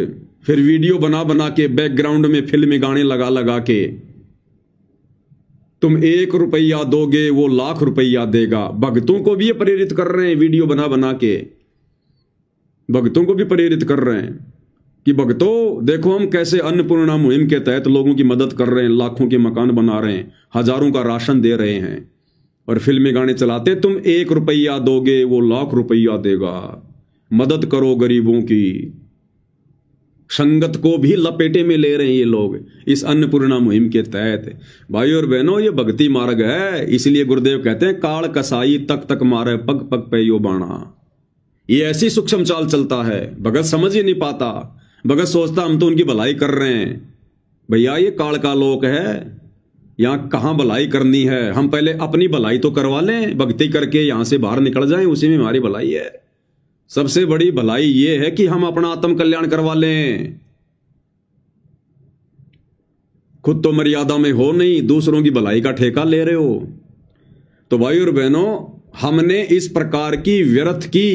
फिर वीडियो बना बना के बैकग्राउंड में फिल्मी गाने लगा लगा के, तुम 1 रुपया दोगे वो लाख रुपया देगा। भक्तों को भी ये प्रेरित कर रहे हैं, वीडियो बना बना के भक्तों को भी प्रेरित कर रहे हैं कि भक्तों देखो हम कैसे अन्नपूर्णा मुहिम के तहत लोगों की मदद कर रहे हैं, लाखों के मकान बना रहे हैं, हजारों का राशन दे रहे हैं, और फिल्मी गाने चलाते तुम 1 रुपया दोगे वो लाख रुपया देगा। मदद करो गरीबों की। संगत को भी लपेटे में ले रहे हैं ये लोग इस अन्नपूर्णा मुहिम के तहत। भाई और बहनों, ये भक्ति मार्ग है, इसलिए गुरुदेव कहते हैं काल कसाई तक तक मारे पग पग पे यो बाणा। ये ऐसी सूक्ष्म चाल चलता है, भगत समझ ही नहीं पाता। भगत सोचता हम तो उनकी भलाई कर रहे हैं। भैया ये काल का लोक है, यहां कहां भलाई करनी है। हम पहले अपनी भलाई तो करवा लें, भक्ति करके यहां से बाहर निकल जाएं, उसी में हमारी भलाई है। सबसे बड़ी भलाई ये है कि हम अपना आत्म कल्याण करवा लें। खुद तो मर्यादा में हो नहीं, दूसरों की भलाई का ठेका ले रहे हो। तो भाई और बहनों, हमने इस प्रकार की व्यर्थ की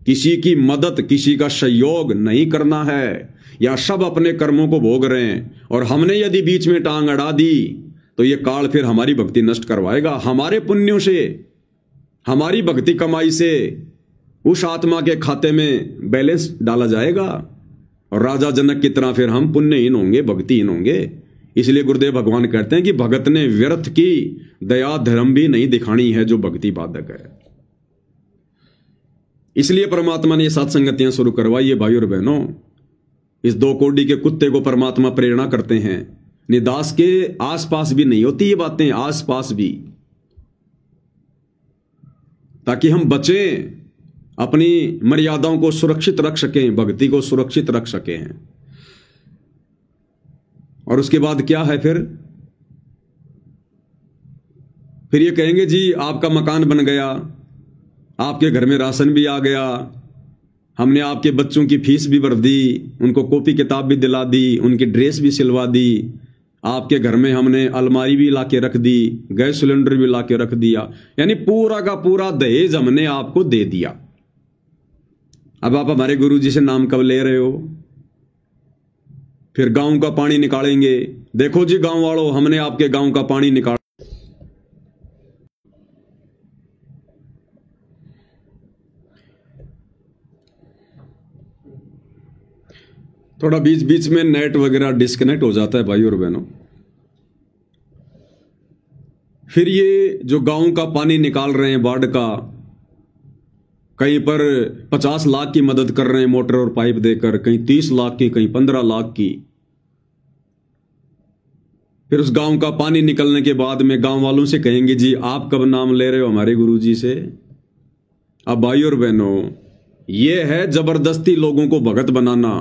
किसी की मदद, किसी का सहयोग नहीं करना है। या सब अपने कर्मों को भोग रहे हैं और हमने यदि बीच में टांग अड़ा दी तो ये काल फिर हमारी भक्ति नष्ट करवाएगा। हमारे पुण्यों से, हमारी भक्ति कमाई से उस आत्मा के खाते में बैलेंस डाला जाएगा और राजा जनक की तरह फिर हम पुण्यहीन होंगे, भक्तिहीन होंगे। इसलिए गुरुदेव भगवान कहते हैं कि भगत ने व्यर्थ की दया धर्म भी नहीं दिखानी है जो भक्ति बाधक है। इसलिए परमात्मा ने ये सत्संगतियां शुरू करवाई है। भाई और बहनों, इस 2 कोड़ी के कुत्ते को परमात्मा प्रेरणा करते हैं। निदास के आसपास भी नहीं होती ये बातें, आसपास भी, ताकि हम बचें, अपनी मर्यादाओं को सुरक्षित रख सकें, भक्ति को सुरक्षित रख सकें। और उसके बाद क्या है फिर ये कहेंगे जी आपका मकान बन गया, आपके घर में राशन भी आ गया, हमने आपके बच्चों की फीस भी भर दी, उनको कॉपी किताब भी दिला दी, उनकी ड्रेस भी सिलवा दी, आपके घर में हमने अलमारी भी ला के रख दी, गैस सिलेंडर भी ला के रख दिया, यानी पूरा का पूरा दहेज हमने आपको दे दिया। अब आप हमारे गुरुजी से नाम कब ले रहे हो? फिर गांव का पानी निकालेंगे, देखो जी गांव वालों, हमने आपके गांव का पानी निकाला। थोड़ा बीच बीच में नेट वगैरह डिस्कनेक्ट हो जाता है भाई और बहनों। फिर ये जो गांव का पानी निकाल रहे हैं बाढ़ का, कहीं पर 50 लाख की मदद कर रहे हैं मोटर और पाइप देकर, कहीं 30 लाख की, कहीं 15 लाख की। फिर उस गांव का पानी निकलने के बाद में गांव वालों से कहेंगे जी आप कब नाम ले रहे हो हमारे गुरुजी से? अब भाई और बहनों, ये है जबरदस्ती लोगों को भगत बनाना,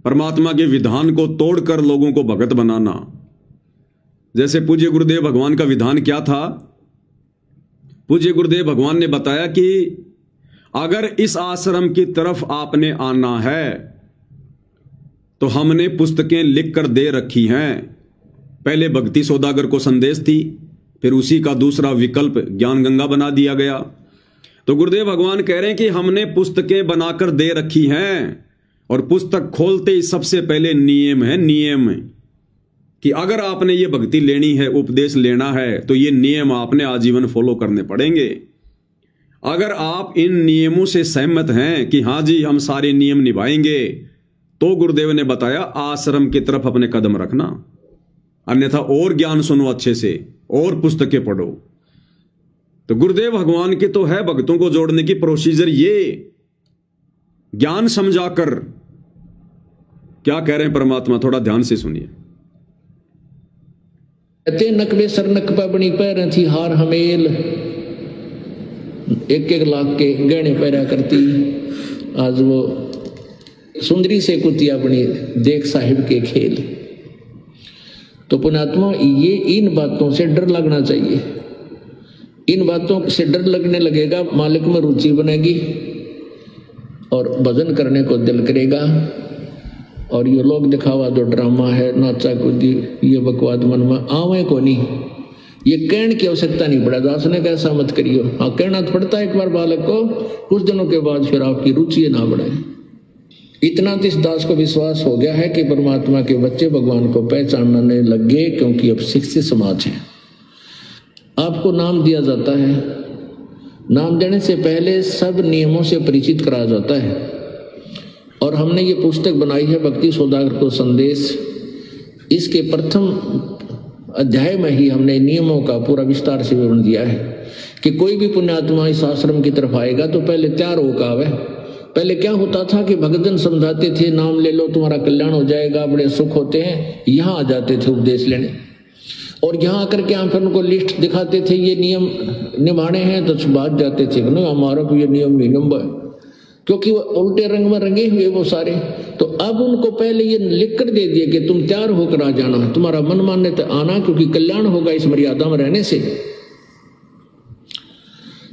परमात्मा के विधान को तोड़कर लोगों को भगत बनाना। जैसे पूज्य गुरुदेव भगवान का विधान क्या था? पूज्य गुरुदेव भगवान ने बताया कि अगर इस आश्रम की तरफ आपने आना है तो हमने पुस्तकें लिखकर दे रखी हैं। पहले भक्ति सौदागर को संदेश थी, फिर उसी का दूसरा विकल्प ज्ञान गंगा बना दिया गया। तो गुरुदेव भगवान कह रहे हैं कि हमने पुस्तकें बनाकर दे रखी हैं, और पुस्तक खोलते ही सबसे पहले नियम है, नियम कि अगर आपने ये भक्ति लेनी है, उपदेश लेना है, तो ये नियम आपने आजीवन फॉलो करने पड़ेंगे। अगर आप इन नियमों से सहमत हैं कि हाँ जी हम सारे नियम निभाएंगे, तो गुरुदेव ने बताया आश्रम की तरफ अपने कदम रखना, अन्यथा और ज्ञान सुनो अच्छे से और पुस्तकें पढ़ो। तो गुरुदेव भगवान के तो है भक्तों को जोड़ने की प्रोसीजर, ये ज्ञान समझाकर। क्या कह रहे हैं परमात्मा, थोड़ा ध्यान से सुनिए। कहते नकबे सर नकबा बनी पैर थी हार हमेल, 1-1 लाख के गहने पैरा करती, आज वो सुंदरी से कुतिया बनी देख साहिब के खेल। तो पुण्यात्मा, ये इन बातों से डर लगना चाहिए। इन बातों से डर लगने लगेगा, मालिक में रुचि बनेगी और भजन करने को दिल करेगा। और ये लोग दिखावा जो ड्रामा है, नाचा कूदी, ये बकवाद मन में आवे को नहीं। ये कहने की आवश्यकता नहीं पड़ा, दास ने कैसा मत करियो। हाँ, कहना तो पड़ता है एक बार बालक को, कुछ दिनों के बाद फिर आपकी रुचि ना बढ़े। इतना तो इस दास को विश्वास हो गया है कि परमात्मा के बच्चे भगवान को पहचानने लगे, क्योंकि अब शिक्षित समाज है। आपको नाम दिया जाता है, नाम देने से पहले सब नियमों से परिचित कराया जाता है। और हमने ये पुस्तक बनाई है भक्ति सौदागर को संदेश। इसके प्रथम अध्याय में ही हमने नियमों का पूरा विस्तार से विवरण दिया है कि कोई भी पुण्यात्मा इस आश्रम की तरफ आएगा तो पहले तैयार होकर आवे। पहले क्या होता था कि भक्तजन समझाते थे, नाम ले लो तुम्हारा कल्याण हो जाएगा, बड़े सुख होते हैं। यहाँ आ जाते थे उपदेश लेने, और यहाँ आकर के हम फिर उनको लिस्ट दिखाते थे, ये नियम निभाने हैं, तो बात जाते थे नहीं हमारा तो ये नियम नहीं निभा, क्योंकि वो उल्टे रंग में रंगे हुए वो सारे। तो अब उनको पहले ये लिख कर दे दिए कि तुम तैयार होकर आ जाना, तुम्हारा मन मानने तक आना, क्योंकि कल्याण होगा इस मर्यादा में रहने से।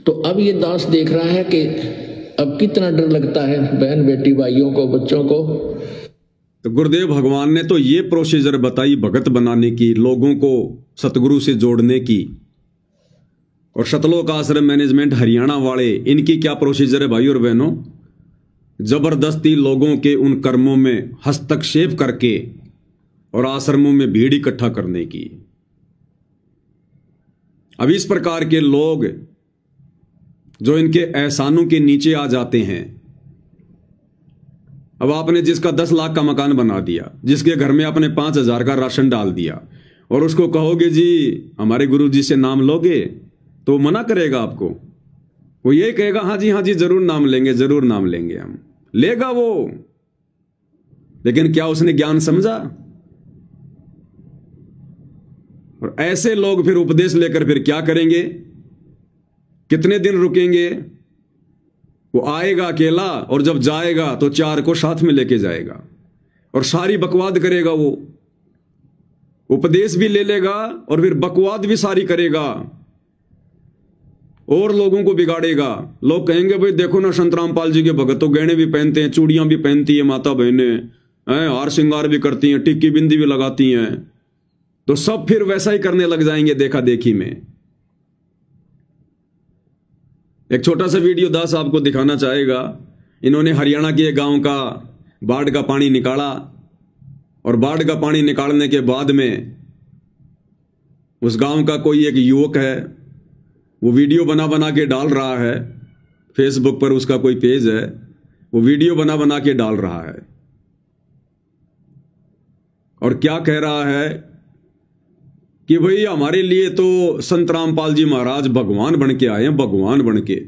तो अब ये दास देख रहा है कि अब कितना डर लगता है बहन बेटी भाइयों को, बच्चों को। तो गुरुदेव भगवान ने तो ये प्रोसीजर बताई भगत बनाने की, लोगों को सतगुरु से जोड़ने की। और सतलोक आश्रम मैनेजमेंट हरियाणा वाले, इनकी क्या प्रोसीजर है भाई और बहनों? जबरदस्ती लोगों के उन कर्मों में हस्तक्षेप करके और आश्रमों में भीड़ इकट्ठा करने की। अब इस प्रकार के लोग जो इनके एहसानों के नीचे आ जाते हैं, अब आपने जिसका 10 लाख का मकान बना दिया, जिसके घर में आपने 5,000 का राशन डाल दिया, और उसको कहोगे जी हमारे गुरु जी से नाम लोगे, तो मना करेगा आपको। वो ये कहेगा हाँ जी जरूर नाम लेंगे, जरूर नाम लेंगे हम, लेगा वो। लेकिन क्या उसने ज्ञान समझा? और ऐसे लोग फिर उपदेश लेकर फिर क्या करेंगे? कितने दिन रुकेंगे? वो आएगा अकेला, और जब जाएगा तो 4 को साथ में लेके जाएगा, और सारी बकवाद करेगा। वो उपदेश भी ले लेगा और फिर बकवाद भी सारी करेगा और लोगों को बिगाड़ेगा। लोग कहेंगे भाई देखो ना, संत रामपाल जी के भगत तो गहने भी पहनते हैं, चूड़ियां भी पहनती है माता बहनें, हार श्रृंगार भी करती हैं, टिक्की बिंदी भी लगाती हैं। तो सब फिर वैसा ही करने लग जाएंगे देखा देखी में। एक छोटा सा वीडियो दास आपको दिखाना चाहेगा। इन्होंने हरियाणा के गांव का बाढ़ का पानी निकाला, और बाढ़ का पानी निकालने के बाद में उस गांव का कोई एक युवक है, वो वीडियो बना बना के डाल रहा है फेसबुक पर, उसका कोई पेज है, वो वीडियो बना बना के डाल रहा है। और क्या कह रहा है कि भाई हमारे लिए तो संत रामपाल जी महाराज भगवान बन के आए हैं, भगवान बन के।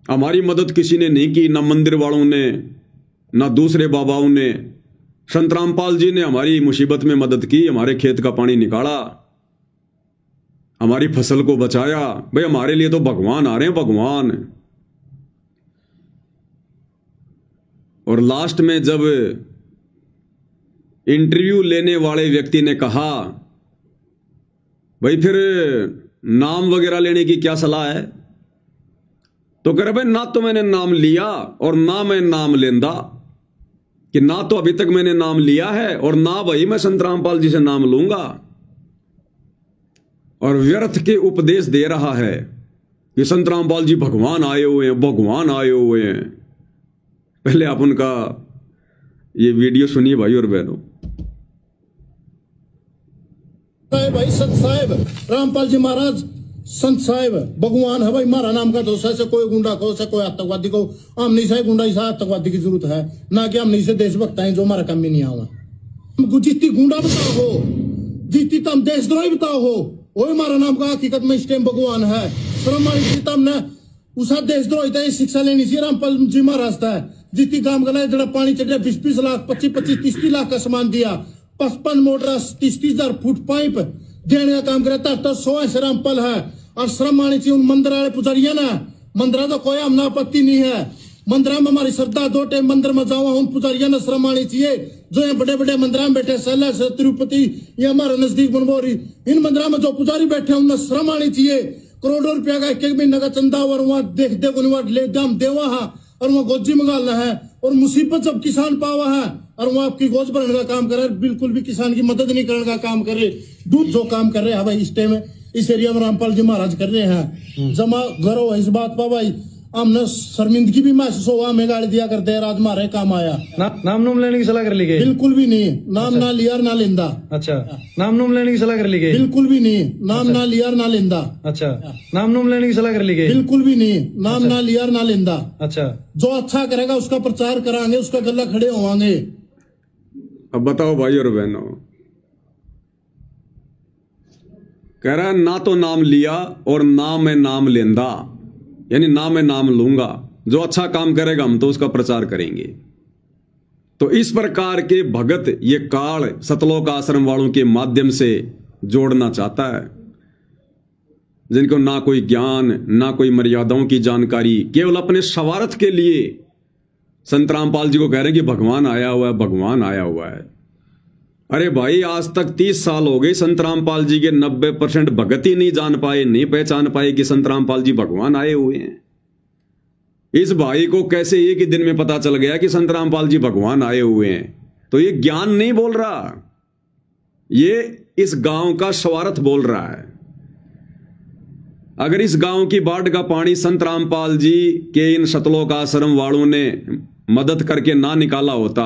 हमारी मदद किसी ने नहीं की, ना मंदिर वालों ने, ना दूसरे बाबाओं ने। संत रामपाल जी ने हमारी मुसीबत में मदद की, हमारे खेत का पानी निकाला, हमारी फसल को बचाया। भाई हमारे लिए तो भगवान आ रहे हैं, भगवान। और लास्ट में जब इंटरव्यू लेने वाले व्यक्ति ने कहा भाई फिर नाम वगैरह लेने की क्या सलाह है, तो कह रहे भाई ना तो मैंने नाम लिया और ना मैं नाम लेंदा, कि ना तो अभी तक मैंने नाम लिया है और ना भाई मैं संत रामपाल जी से नाम लूंगा। और व्यर्थ के उपदेश दे रहा है कि संत रामपाल जी भगवान आए हुए हैं, भगवान आए हुए हैं। पहले आप उनका ये वीडियो सुनिए भाई और बहनों। भाई संत साहिब रामपाल जी महाराज संत साहिब भगवान है भाई। मारा नाम का तो से कोई गुंडा को, से कोई आतंकवादी को, हम नहीं से गुंडा इसा आतंकवादी की जरूरत है ना, कि हम नहीं से देशभक्त हैं जो हमारा काम ही नहीं आवा। हमको जितनी गुंडा बताओ हो, जितनी तम देशद्रोही बताओ हो, वही हमारा नाम का हकीकत में इस टाइम भगवान है। ने उसा देशद्रोही था शिक्षा लेनी चाहिए रामपाल जी महाराज था। जितनी काम करना जरा पानी चढ़ 20-20 लाख 25-25-30 लाख का सामान दिया, 55 मोटर 30,000 फुट पाइप देने का काम करे तो 100 ऐसे रामपाल है और श्रम आनी चाहिए उन मंदिर वाले पुजारिया ना। मंदिर तो कोई हमना आपत्ति नहीं है, मंदिर में हमारी श्रद्धा 2 टाइम मंदिर में जावा उन पुजारिया ने श्रम आनी चाहिए जो यहाँ बड़े बड़े मंदिर में बैठे सैला से तिरुपति ये हमारे नजदीक बनबोरी इन मंदिर में जो पुजारी बैठे उन्हें श्रम आनी चाहिए। करोड़ों रुपया का एक महीने का चंदा और वहाँ देख देख वहाँ ले दाम देवा है और वहाँ गोजी मंगाना है और मुसीबत जब किसान पावा है और वहाँ आपकी गोज भरने का काम करे, बिल्कुल भी किसान की मदद नहीं करने का काम कर रहे। दूध जो काम कर रहे हैं भाई इस टाइम इस एरिया में रामपाल जी महाराज कर रहे हैं जमा घरों इस बात पर भाई हमने शर्मिंदगी भी महसूस हुआ, हमें गाड़ी दिया करते हैं राज मारे काम आया। नाम नूम लेने की सलाह कर ली गई? बिल्कुल भी नहीं, नाम ना लिया ना लेंदा। अच्छा, नाम नूम लेने की सलाह कर ली गई? बिल्कुल भी नहीं, नाम ना लिया ना लेंदा। अच्छा, नाम नूम लेने की सलाह कर ली गई? बिल्कुल भी नहीं, नाम ना लिया ना लेंदा। अच्छा, जो अच्छा करेगा उसका प्रचार कराएंगे, उसका गला खड़े होवांगे। अब बताओ भाई और बहनों, कह रहा है ना तो नाम लिया और ना मैं नाम लेंदा, यानी ना मैं नाम लूंगा, जो अच्छा काम करेगा हम तो उसका प्रचार करेंगे। तो इस प्रकार के भगत ये काल सतलोक आश्रम वालों के माध्यम से जोड़ना चाहता है, जिनको ना कोई ज्ञान ना कोई मर्यादाओं की जानकारी, केवल अपने स्वार्थ के लिए संत रामपाल जी को कह रहे हैं कि भगवान आया हुआ है, भगवान आया हुआ है। अरे भाई आज तक 30 साल हो गए, संत रामपाल जी के 90% भगत ही नहीं जान पाए, नहीं पहचान पाए कि संत रामपाल जी भगवान आए हुए हैं। इस भाई को कैसे एक ही दिन में पता चल गया कि संत रामपाल जी भगवान आए हुए हैं? तो ये ज्ञान नहीं बोल रहा, ये इस गांव का स्वार्थ बोल रहा है। अगर इस गांव की बाढ़ का पानी संत रामपाल जी के इन सतलोक आश्रम वालों ने मदद करके ना निकाला होता,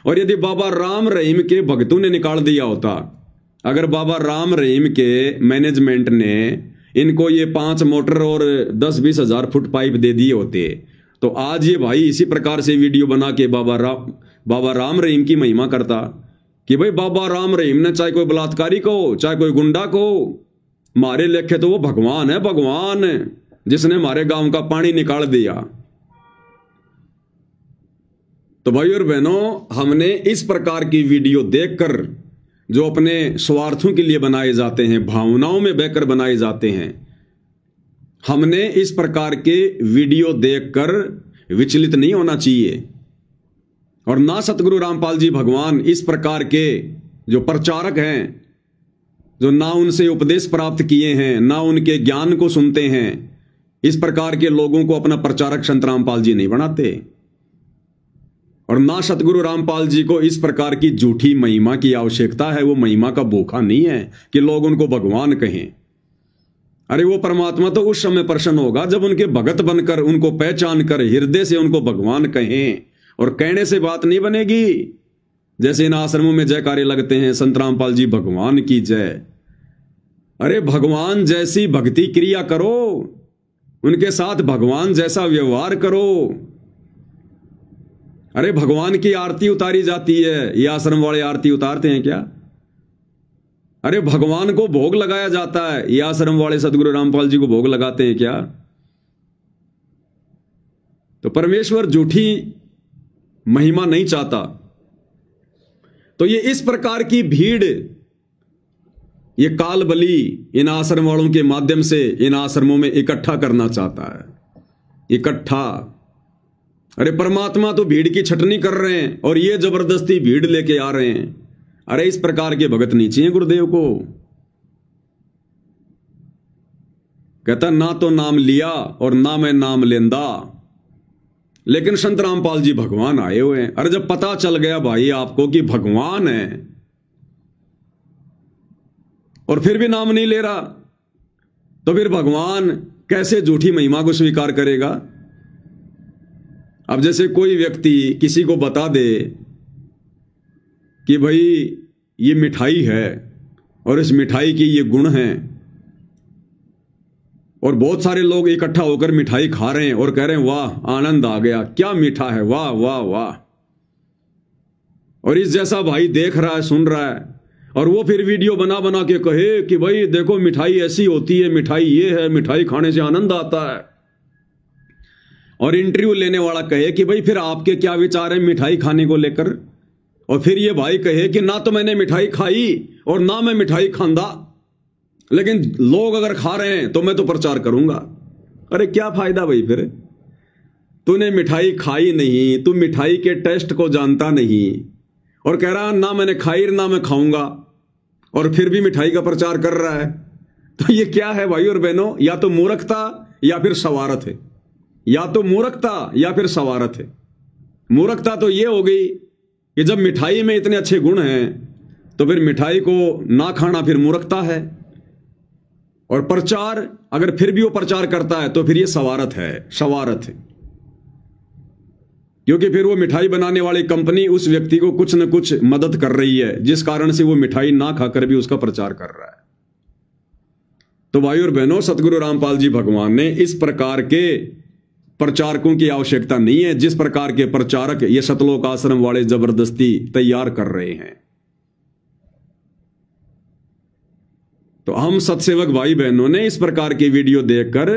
और यदि बाबा राम रहीम के भक्तों ने निकाल दिया होता, अगर बाबा राम रहीम के मैनेजमेंट ने इनको ये 5 मोटर और 10-20 हजार फुट पाइप दे दिए होते, तो आज ये भाई इसी प्रकार से वीडियो बना के बाबा राम रहीम की महिमा करता कि भाई बाबा राम रहीम ने चाहे कोई बलात्कारी को चाहे कोई गुंडा को, मारे लेखे तो वो भगवान है, भगवान जिसने हमारे गांव का पानी निकाल दिया। तो भाई और बहनों, हमने इस प्रकार की वीडियो देखकर, जो अपने स्वार्थों के लिए बनाए जाते हैं, भावनाओं में बहकर बनाए जाते हैं, हमने इस प्रकार के वीडियो देखकर विचलित नहीं होना चाहिए। और ना सतगुरु रामपाल जी भगवान इस प्रकार के जो प्रचारक हैं, जो ना उनसे उपदेश प्राप्त किए हैं, ना उनके ज्ञान को सुनते हैं, इस प्रकार के लोगों को अपना प्रचारक संत रामपाल जी नहीं बनाते। और ना सतगुरु रामपाल जी को इस प्रकार की झूठी महिमा की आवश्यकता है। वो महिमा का भूखा नहीं है कि लोग उनको भगवान कहें। अरे वो परमात्मा तो उस समय प्रसन्न होगा जब उनके भगत बनकर, उनको पहचान कर, हृदय से उनको भगवान कहें। और कहने से बात नहीं बनेगी। जैसे इन आश्रमों में जयकारे लगते हैं, संत रामपाल जी भगवान की जय। अरे भगवान जैसी भक्ति क्रिया करो, उनके साथ भगवान जैसा व्यवहार करो। अरे भगवान की आरती उतारी जाती है, ये आश्रम वाले आरती उतारते हैं क्या? अरे भगवान को भोग लगाया जाता है, ये आश्रम वाले सतगुरु रामपाल जी को भोग लगाते हैं क्या? तो परमेश्वर झूठी महिमा नहीं चाहता। तो ये इस प्रकार की भीड़, ये काल बली इन आश्रम वालों के माध्यम से इन आश्रमों में इकट्ठा करना चाहता है, इकट्ठा। अरे परमात्मा तो भीड़ की छटनी कर रहे हैं और ये जबरदस्ती भीड़ लेके आ रहे हैं। अरे इस प्रकार के भगत नहीं चाहिए गुरुदेव को। कहता ना तो नाम लिया और ना मैं नाम लेंदा, लेकिन संत रामपाल जी भगवान आए हुए हैं। अरे जब पता चल गया भाई आपको कि भगवान है और फिर भी नाम नहीं ले रहा, तो फिर भगवान कैसे झूठी महिमा को स्वीकार करेगा? अब जैसे कोई व्यक्ति किसी को बता दे कि भाई ये मिठाई है और इस मिठाई की ये गुण हैं, और बहुत सारे लोग इकट्ठा होकर मिठाई खा रहे हैं और कह रहे हैं वाह आनंद आ गया, क्या मीठा है, वाह वाह वाह। और इस जैसा भाई देख रहा है, सुन रहा है, और वो फिर वीडियो बना बना के कहे कि भाई देखो मिठाई ऐसी होती है, मिठाई ये है, मिठाई खाने से आनंद आता है। और इंटरव्यू लेने वाला कहे कि भाई फिर आपके क्या विचार है मिठाई खाने को लेकर? और फिर ये भाई कहे कि ना तो मैंने मिठाई खाई और ना मैं मिठाई खांदा, लेकिन लोग अगर खा रहे हैं तो मैं तो प्रचार करूंगा। अरे क्या फायदा भाई, फिर तूने मिठाई खाई नहीं, तू मिठाई के टेस्ट को जानता नहीं और कह रहा ना मैंने खाई ना मैं खाऊंगा, और फिर भी मिठाई का प्रचार कर रहा है। तो ये क्या है भाई और बहनों? या तो मूर्खता या फिर सवारत है, या तो मूर्खता या फिर सवारत है। मूर्खता तो ये हो गई कि जब मिठाई में इतने अच्छे गुण हैं तो फिर मिठाई को ना खाना फिर मूर्खता है, और प्रचार अगर फिर भी वो प्रचार करता है तो फिर ये सवारत है, सवारत है। क्योंकि फिर वो मिठाई बनाने वाली कंपनी उस व्यक्ति को कुछ न कुछ मदद कर रही है, जिस कारण से वो मिठाई ना खाकर भी उसका प्रचार कर रहा है। तो भाई और बहनों, सतगुरु रामपाल जी भगवान ने इस प्रकार के प्रचारकों की आवश्यकता नहीं है जिस प्रकार के प्रचारक ये सतलोक आश्रम वाले जबरदस्ती तैयार कर रहे हैं। तो हम सत्सेवक भाई बहनों ने इस प्रकार की वीडियो देखकर,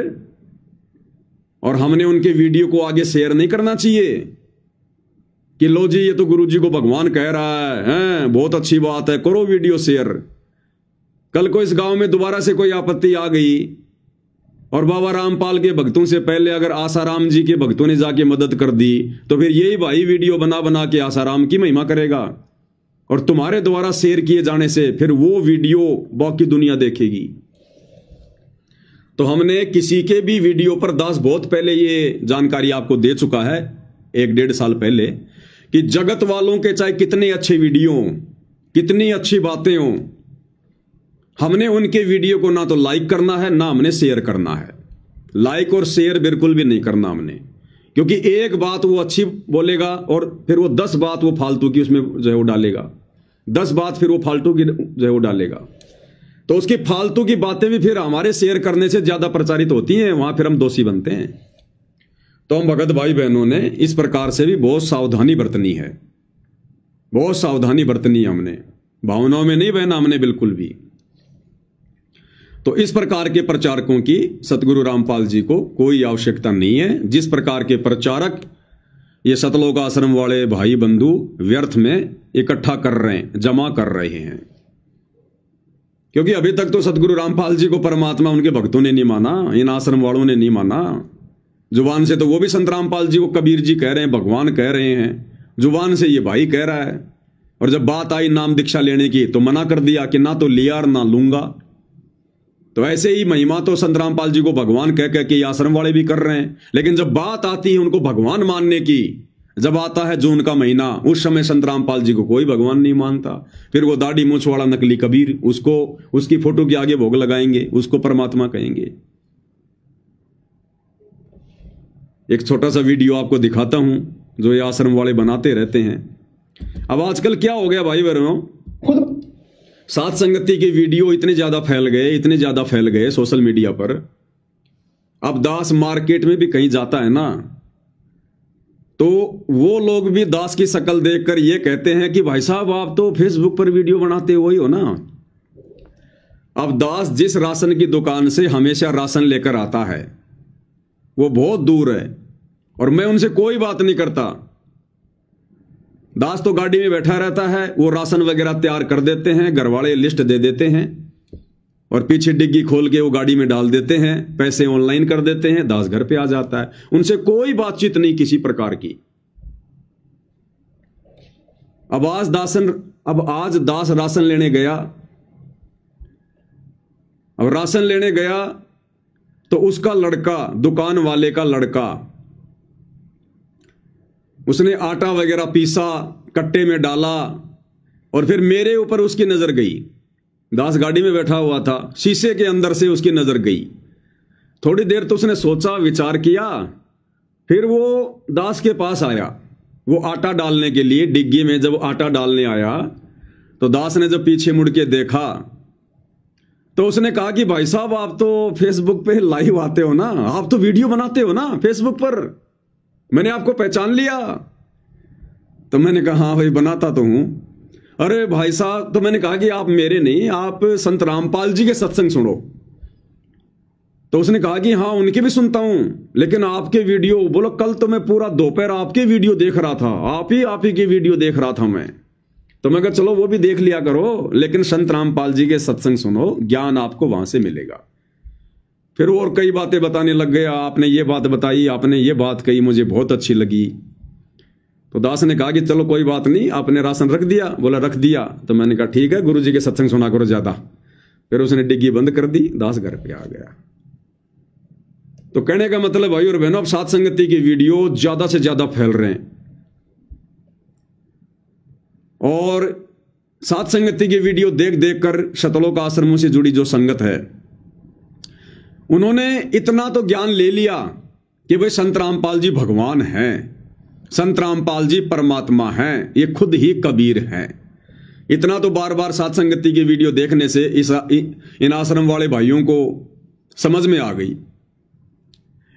और हमने उनके वीडियो को आगे शेयर नहीं करना चाहिए कि लो जी ये तो गुरु जी को भगवान कह रहा है, बहुत अच्छी बात है, करो वीडियो शेयर। कल को इस गांव में दोबारा से कोई आपत्ति आ गई और बाबा रामपाल के भक्तों से पहले अगर आसाराम जी के भक्तों ने जाके मदद कर दी तो फिर यही भाई वीडियो बना बना के आसाराम की महिमा करेगा, और तुम्हारे द्वारा शेयर किए जाने से फिर वो वीडियो बाकी दुनिया देखेगी। तो हमने किसी के भी वीडियो पर दास बहुत पहले ये जानकारी आपको दे चुका है, 1-1.5 साल पहले, कि जगत वालों के चाहे कितने अच्छे वीडियो हों, कितनी अच्छी बातें हों, हमने उनके वीडियो को ना तो लाइक करना है ना हमने शेयर करना है। लाइक और शेयर बिल्कुल भी नहीं करना हमने, क्योंकि एक बात वो अच्छी बोलेगा और फिर वो 10 बात वो फालतू की उसमें जो है वो डालेगा, 10 बात फिर वो फालतू की जो है वो डालेगा। तो उसकी फालतू की बातें भी फिर हमारे शेयर करने से ज्यादा प्रचारित होती हैं, वहां फिर हम दोषी बनते हैं। तो हम भगत भाई बहनों ने इस प्रकार से भी बहुत सावधानी बरतनी है, बहुत सावधानी बरतनी है हमने, भावनाओं में नहीं बहना हमने बिल्कुल भी। तो इस प्रकार के प्रचारकों की सतगुरु रामपाल जी को कोई आवश्यकता नहीं है। जिस प्रकार के प्रचारक ये सतलोक आश्रम वाले भाई बंधु व्यर्थ में इकट्ठा कर रहे हैं, जमा कर रहे हैं, क्योंकि अभी तक तो सतगुरु रामपाल जी को परमात्मा उनके भक्तों ने नहीं माना, इन आश्रम वालों ने नहीं माना। जुबान से तो वो भी संत रामपाल जी को कबीर जी कह रहे हैं, भगवान कह रहे हैं, जुबान से ये भाई कह रहा है, और जब बात आई नाम दीक्षा लेने की तो मना कर दिया कि ना तो लिया और ना लूंगा। तो ऐसे ही महिमा तो संत रामपाल जी को भगवान कह कह के आश्रम वाले भी कर रहे हैं, लेकिन जब बात आती है उनको भगवान मानने की, जब आता है जून का महीना, उस समय संत रामपाल जी को कोई भगवान नहीं मानता। फिर वो दाढ़ी मूछ वाला नकली कबीर, उसको उसकी फोटो के आगे भोग लगाएंगे, उसको परमात्मा कहेंगे। एक छोटा सा वीडियो आपको दिखाता हूं जो ये आश्रम वाले बनाते रहते हैं। अब आजकल क्या हो गया भाई बहनों, सात संगति के वीडियो इतने ज्यादा फैल गए सोशल मीडिया पर। अब दास मार्केट में भी कहीं जाता है ना, तो वो लोग भी दास की शक्ल देखकर ये कहते हैं कि भाई साहब आप तो फेसबुक पर वीडियो बनाते हो ही हो ना। अब दास जिस राशन की दुकान से हमेशा राशन लेकर आता है वो बहुत दूर है, और मैं उनसे कोई बात नहीं करता। दास तो गाड़ी में बैठा रहता है, वो राशन वगैरह तैयार कर देते हैं, घर वाले लिस्ट दे देते हैं और पीछे डिग्गी खोल के वो गाड़ी में डाल देते हैं, पैसे ऑनलाइन कर देते हैं, दास घर पे आ जाता है। उनसे कोई बातचीत नहीं किसी प्रकार की। अब आज दास राशन लेने गया, अब राशन लेने गया तो उसका लड़का, दुकान वाले का लड़का, उसने आटा वगैरह पीसा, कट्टे में डाला, और फिर मेरे ऊपर उसकी नजर गई। दास गाड़ी में बैठा हुआ था, शीशे के अंदर से उसकी नजर गई। थोड़ी देर तो उसने सोचा, विचार किया, फिर वो दास के पास आया, वो आटा डालने के लिए डिग्गी में जब आटा डालने आया तो दास ने जब पीछे मुड़ के देखा तो उसने कहा कि भाई साहब आप तो फेसबुक पे लाइव आते हो ना, आप तो वीडियो बनाते हो ना फेसबुक पर, मैंने आपको पहचान लिया। तो मैंने कहा हाँ भाई बनाता तो हूं। अरे भाई साहब, तो मैंने कहा कि आप मेरे नहीं, आप संत रामपाल जी के सत्संग सुनो। तो उसने कहा कि हाँ उनके भी सुनता हूं, लेकिन आपके वीडियो, बोलो कल तो मैं पूरा दोपहर आपके वीडियो देख रहा था, आप ही के वीडियो देख रहा था मैं। तो मैं कहा चलो वो भी देख लिया करो, लेकिन संत रामपाल जी के सत्संग सुनो, ज्ञान आपको वहां से मिलेगा। फिर वो और कई बातें बताने लग गया, आपने ये बात बताई, आपने ये बात कही, मुझे बहुत अच्छी लगी। तो दास ने कहा कि चलो कोई बात नहीं, आपने राशन रख दिया? बोला रख दिया। तो मैंने कहा ठीक है, गुरु जी के सत्संग सुना करो ज्यादा। फिर उसने डिग्गी बंद कर दी, दास घर पे आ गया। तो कहने का मतलब भाई और बहनों, अब सात संगति की वीडियो ज्यादा से ज्यादा फैल रहे हैं, और सात संगति की वीडियो देख देख कर शतलोक आश्रमों से जुड़ी जो संगत है, उन्होंने इतना तो ज्ञान ले लिया कि भाई संत रामपाल जी भगवान हैं, संत रामपाल जी परमात्मा हैं, ये खुद ही कबीर हैं। इतना तो बार बार सात संगति की वीडियो देखने से इन आश्रम वाले भाइयों को समझ में आ गई,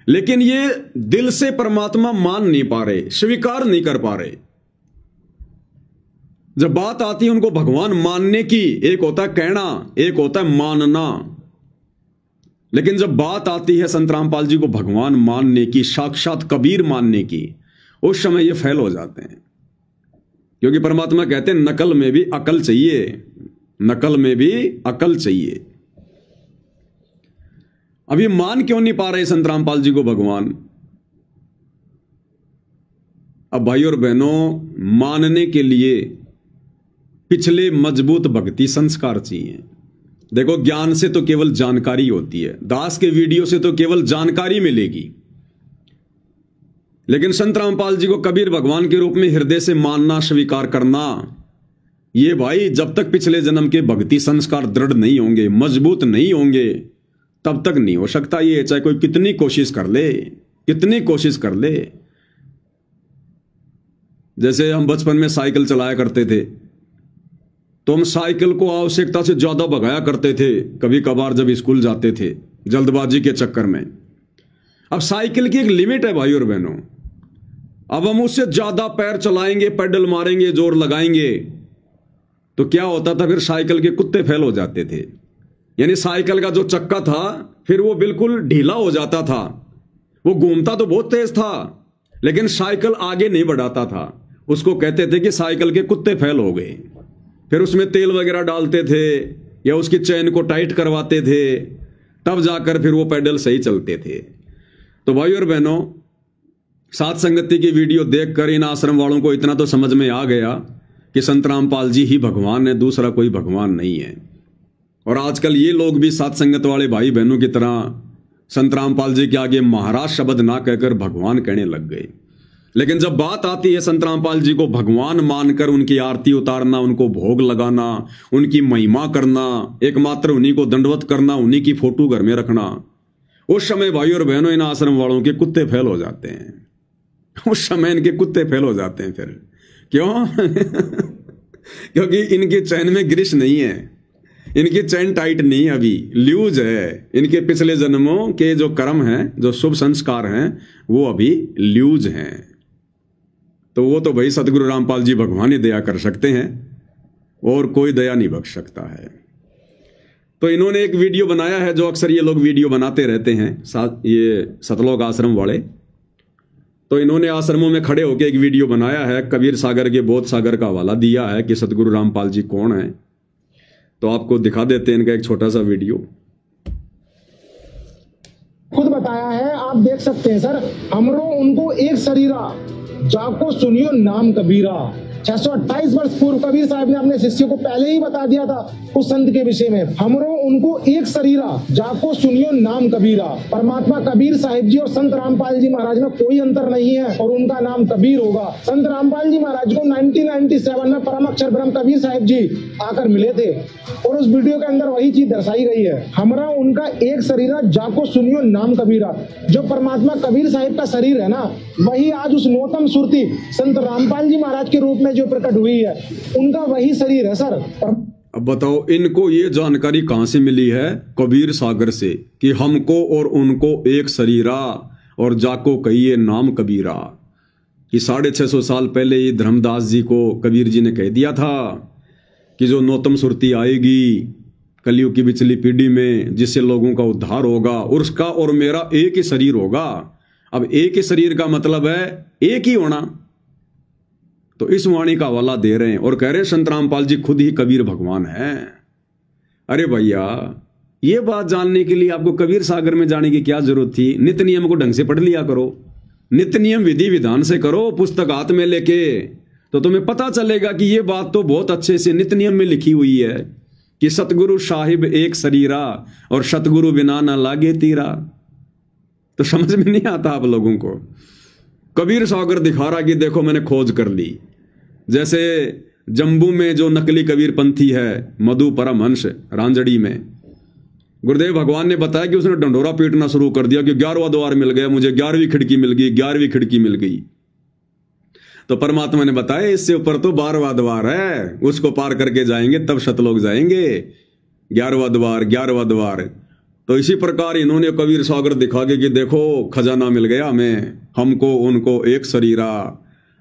लेकिन ये दिल से परमात्मा मान नहीं पा रहे, स्वीकार नहीं कर पा रहे। जब बात आती है उनको भगवान मानने की, एक होता है कहना, एक होता है मानना, लेकिन जब बात आती है संत रामपाल जी को भगवान मानने की, साक्षात कबीर मानने की, उस समय ये फेल हो जाते हैं। क्योंकि परमात्मा कहते हैं नकल में भी अकल चाहिए, नकल में भी अकल चाहिए। अभी मान क्यों नहीं पा रहे संत रामपाल जी को भगवान? अब भाई और बहनों, मानने के लिए पिछले मजबूत भक्ति संस्कार चाहिए। देखो, ज्ञान से तो केवल जानकारी होती है, दास के वीडियो से तो केवल जानकारी मिलेगी, लेकिन संत रामपाल जी को कबीर भगवान के रूप में हृदय से मानना, स्वीकार करना, ये भाई जब तक पिछले जन्म के भक्ति संस्कार दृढ़ नहीं होंगे, मजबूत नहीं होंगे, तब तक नहीं हो सकता ये, चाहे कोई कितनी कोशिश कर ले, कितनी कोशिश कर ले। जैसे हम बचपन में साइकिल चलाया करते थे, तो हम साइकिल को आवश्यकता से ज्यादा भगाया करते थे, कभी कभार जब स्कूल जाते थे जल्दबाजी के चक्कर में। अब साइकिल की एक लिमिट है भाई और बहनों, अब हम उससे ज्यादा पैर चलाएंगे, पेडल मारेंगे, जोर लगाएंगे, तो क्या होता था, फिर साइकिल के कुत्ते फैल हो जाते थे। यानी साइकिल का जो चक्का था फिर वो बिल्कुल ढीला हो जाता था, वो घूमता तो बहुत तेज था लेकिन साइकिल आगे नहीं बढ़ाता था। उसको कहते थे कि साइकिल के कुत्ते फैल हो गए। फिर उसमें तेल वगैरह डालते थे या उसकी चेन को टाइट करवाते थे, तब जाकर फिर वो पैडल सही चलते थे। तो भाई और बहनों, सात संगति की वीडियो देखकर इन आश्रम वालों को इतना तो समझ में आ गया कि संत रामपाल जी ही भगवान है, दूसरा कोई भगवान नहीं है। और आजकल ये लोग भी सात संगत वाले भाई बहनों की तरह संत रामपाल जी के आगे महाराज शब्द ना कहकर भगवान कहने लग गए। लेकिन जब बात आती है संत रामपाल जी को भगवान मानकर उनकी आरती उतारना, उनको भोग लगाना, उनकी महिमा करना, एकमात्र उन्हीं को दंडवत करना, उन्हीं की फोटो घर में रखना, उस समय भाई और बहनों इन आश्रम वालों के कुत्ते फैल हो जाते हैं। उस समय इनके कुत्ते फैल हो जाते हैं। फिर क्यों? क्योंकि इनकी चैन में ग्रिस नहीं है, इनकी चैन टाइट नहीं, अभी लूज है। इनके पिछले जन्मों के जो कर्म हैं, जो शुभ संस्कार हैं, वो अभी लूज हैं। तो वो तो भाई सतगुरु रामपाल जी भगवान ही दया कर सकते हैं, और कोई दया नहीं बख्श सकता है। तो इन्होंने एक वीडियो बनाया है, जो अक्सर ये लोग वीडियो बनाते रहते हैं, ये सतलोक आश्रम वाले। तो इन्होंने आश्रमों में खड़े होकर एक वीडियो बनाया है, कबीर सागर के बोध सागर का हवाला दिया है कि सतगुरु रामपाल जी कौन है। तो आपको दिखा देते हैं इनका एक छोटा सा वीडियो। खुद बताया है, आप देख सकते हैं सर। हमरो उनको एक शरीरा, जाको सुनियो नाम कबीरा। 628 वर्ष पूर्व कबीर साहब ने अपने शिष्य को पहले ही बता दिया था उस संत के विषय में। हमरो उनको एक शरीरा, जाको सुनियो नाम कबीरा। परमात्मा कबीर साहिब जी और संत रामपाल जी महाराज में कोई अंतर नहीं है, और उनका नाम कबीर होगा। संत रामपाल जी महाराज को 1997 में परम अक्षर ब्रह्म कबीर साहिब जी आकर मिले थे, और उस वीडियो के अंदर वही चीज दर्शाई गई है। हमरा उनका एक शरीरा, जाको सुनियो नाम कबीरा। जो परमात्मा कबीर साहिब का शरीर है ना, वही आज उस नौतम सुरती संत रामपाल जी महाराज के रूप में जो प्रकट हुई है, उनका वही शरीर है सर। अब बताओ, इनको ये जानकारी कहां से मिली है? कबीर सागर से, कि हमको और उनको एक शरीरा, और जाको कहिए नाम कबीरा। कि 650 साल पहले ये धर्मदास जी को कबीर जी ने कह दिया था कि जो नौतम सुरती आएगी कलयुग की पिछली पीढ़ी में, जिससे लोगों का उद्धार होगा, और उसका और मेरा एक ही शरीर होगा। अब एक ही शरीर का मतलब है एक ही होना। तो इस वाणी का हवाला दे रहे हैं और कह रहे हैं संत रामपाल जी खुद ही कबीर भगवान हैं। अरे भैया, ये बात जानने के लिए आपको कबीर सागर में जाने की क्या जरूरत थी? नित्य नियम को ढंग से पढ़ लिया करो, नित्य नियम विधि विधान से करो, पुस्तक हाथ में लेके, तो तुम्हें पता चलेगा कि ये बात तो बहुत अच्छे से नित्य नियम में लिखी हुई है कि सतगुरु साहिब एक शरीरा और सतगुरु बिना न लागे तीरा। तो समझ में नहीं आता आप लोगों को। कबीर सागर दिखा रहा कि देखो मैंने खोज कर ली। जैसे जम्बू में जो नकली कबीर पंथी है मधु परमहंस रांजड़ी में, गुरुदेव भगवान ने बताया कि उसने डंडोरा पीटना शुरू कर दिया कि 11वां द्वार मिल गया मुझे, 11वीं खिड़की मिल गई, 11वीं खिड़की मिल गई। तो परमात्मा ने बताया इससे ऊपर तो 12वां द्वार है, उसको पार करके जाएंगे तब सतलोक जाएंगे। 11वां द्वार, 11वां द्वार। तो इसी प्रकार इन्होंने कबीर सागर दिखा के कि देखो खजाना मिल गया हमें, हमको उनको एक शरीरा,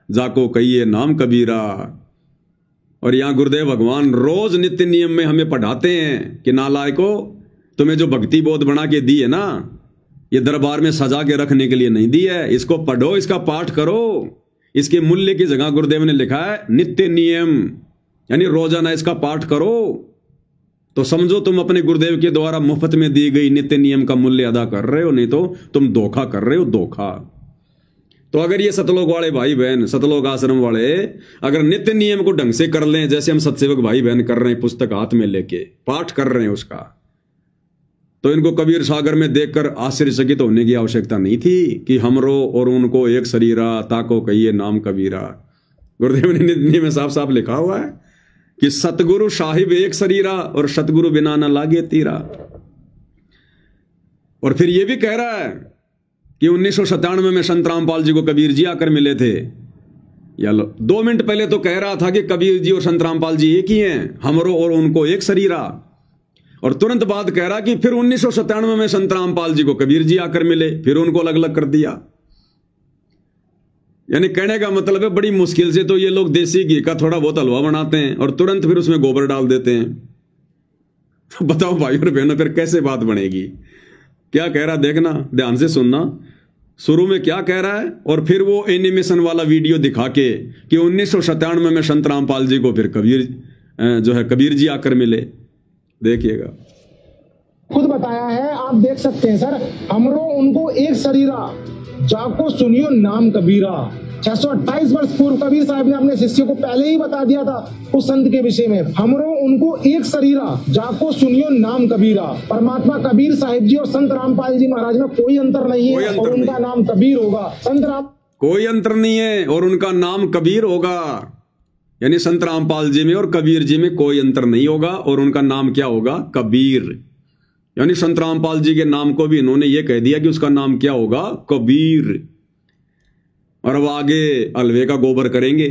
जाको कहिए नाम कबीरा। और यहां गुरुदेव भगवान रोज नित्य नियम में हमें पढ़ाते हैं कि नालायको, तुम्हें जो भक्ति बोध बना के दी है ना, ये दरबार में सजा के रखने के लिए नहीं दी है, इसको पढ़ो, इसका पाठ करो। इसके मूल्य की जगह गुरुदेव ने लिखा है नित्य नियम, यानी रोजाना इसका पाठ करो। तो समझो तुम अपने गुरुदेव के द्वारा मुफ्त में दी गई नित्य नियम का मूल्य अदा कर रहे हो, नहीं तो तुम धोखा कर रहे हो, धोखा। तो अगर ये सतलोक वाले भाई बहन, सतलोक आश्रम वाले अगर नित्य नियम को ढंग से कर लें, जैसे हम सत्सेवक भाई बहन कर रहे हैं, पुस्तक हाथ में लेके पाठ कर रहे हैं उसका, तो इनको कबीर सागर में देखकर आश्चर्यचकित होने की आवश्यकता नहीं थी कि हमरो और उनको एक शरीरा, ताको कहिए नाम कबीरा। गुरुदेव ने नित्य में साफ साफ लिखा हुआ है कि सतगुरु साहिब एक शरीरा और सतगुरु बिना न लागे तीरा। और फिर यह भी कह रहा है कि 1997 में संत रामपाल जी को कबीर जी आकर मिले थे। या 2 मिनट पहले तो कह रहा था कि कबीर जी और संत रामपाल जी एक ही हैं, हमरो और उनको एक शरीरा। और तुरंत बाद कह रहा कि फिर 1997 में संत रामपाल जी को कबीर जी आकर मिले, फिर उनको अलग अलग कर दिया। यानी कहने का मतलब है बड़ी मुश्किल से तो ये लोग देसी घी का थोड़ा बहुत हलवा बनाते हैं और तुरंत फिर उसमें गोबर डाल देते हैं। तो बताओ भाई और बहनों, फिर कैसे बात बनेगी? क्या कह रहा देखना, ध्यान से सुनना। शुरू में क्या कह रहा है और फिर वो एनिमेशन वाला वीडियो दिखा के कि 1997 में संत रामपाल जी को फिर कबीर जो है कबीर जी आकर मिले। देखिएगा, खुद बताया है, आप देख सकते हैं सर। हमरो उनको एक शरीरा, जाको सुनियो नाम कबीरा। 628 वर्ष पूर्व कबीर साहब ने अपने शिष्य को पहले ही बता दिया था उस संत के विषय में, हमरो उनको एक शरीरा, जाको सुनियो नाम कबीरा। परमात्मा कबीर साहिब जी और संत रामपाल जी महाराज में कोई अंतर नहीं है और उनका नाम कबीर होगा। संत राम कोई अंतर नहीं है और उनका नाम कबीर होगा। यानी संत रामपाल जी में और कबीर जी में कोई अंतर नहीं होगा और उनका नाम क्या होगा? कबीर। यानी संत रामपाल जी के नाम को भी इन्होंने ये कह दिया कि उसका नाम क्या होगा? कबीर। और अब आगे अलवे का गोबर करेंगे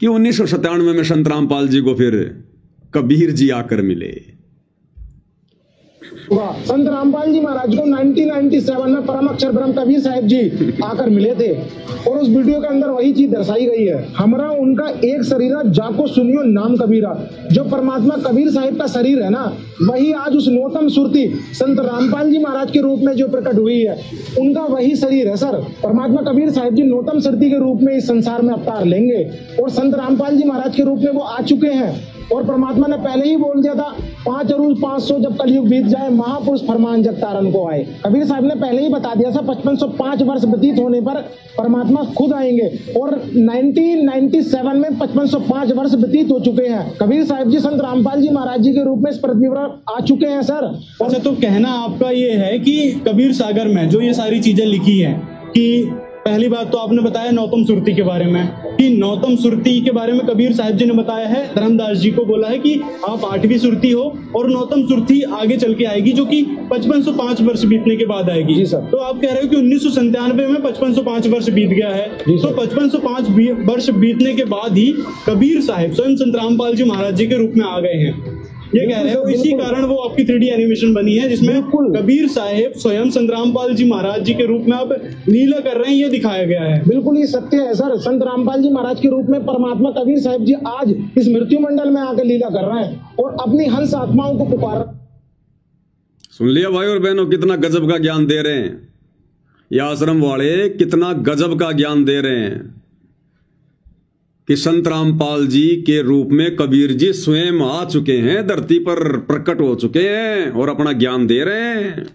कि 1997 में संत रामपाल जी को फिर कबीर जी आकर मिले। संत रामपाल जी महाराज को 1997 में परम अक्षर ब्रह्म कबीर साहिब जी आकर मिले थे और उस वीडियो के अंदर वही चीज दर्शाई गई है, हमरा उनका एक शरीरा, जाको सुनियो नाम कबीरा। जो परमात्मा कबीर साहिब का शरीर है ना, वही आज उस नौतम सुरती संत रामपाल जी महाराज के रूप में जो प्रकट हुई है, उनका वही शरीर है सर। परमात्मा कबीर साहिब जी नौतम सुरती के रूप में इस संसार में अवतार लेंगे और संत रामपाल जी महाराज के रूप में वो आ चुके हैं। और परमात्मा ने पहले ही बोल दिया था 5 अरूज 500 जब कलयुग बीत जाए, महापुरुष फरमान जग तारन को आए। कबीर साहब ने पहले ही बता दिया था 5505 वर्ष व्यतीत होने पर परमात्मा खुद आएंगे और 1997 में 5505 वर्ष व्यतीत हो चुके हैं। कबीर साहब जी संत रामपाल जी महाराज जी के रूप में इस पृथ्वी पर आ चुके हैं सर। अच्छा, तो कहना आपका ये है कि कबीर सागर में जो ये सारी चीजें लिखी हैं कि पहली बात तो आपने बताया नौतम सुरती के बारे में, कि नौतम सुरती के बारे में कबीर साहिब जी ने बताया है, धर्मदास जी को बोला है कि आप 8वीं सुरती हो और नौतम सुरती आगे चल के आएगी जो कि 5505 वर्ष बीतने के बाद आएगी। जी सर। तो आप कह रहे हो कि 1997 में 5505 वर्ष बीत गया है, तो 5505 वर्ष बीतने के बाद ही कबीर साहिब स्वयं संत रामपाल जी महाराज जी के रूप में आ गए हैं, ये कह रहे हो। इसी कारण वो आपकी 3D एनिमेशन बनी है जिसमें कबीर साहिब स्वयं संत रामपाल जी महाराज जी के रूप में आप लीला कर रहे हैं, ये दिखाया गया है। बिल्कुल ये सत्य है सर। संत रामपाल जी महाराज के रूप में परमात्मा कबीर साहिब जी आज इस मृत्यु मंडल में आकर लीला कर रहे हैं और अपनी हंस आत्माओं को पुकार। सुन लिया भाई और बहनों, कितना गजब का ज्ञान दे रहे हैं ये आश्रम वाले, कितना गजब का ज्ञान दे रहे हैं। कि संत रामपाल जी के रूप में कबीर जी स्वयं आ चुके हैं, धरती पर प्रकट हो चुके हैं और अपना ज्ञान दे रहे हैं।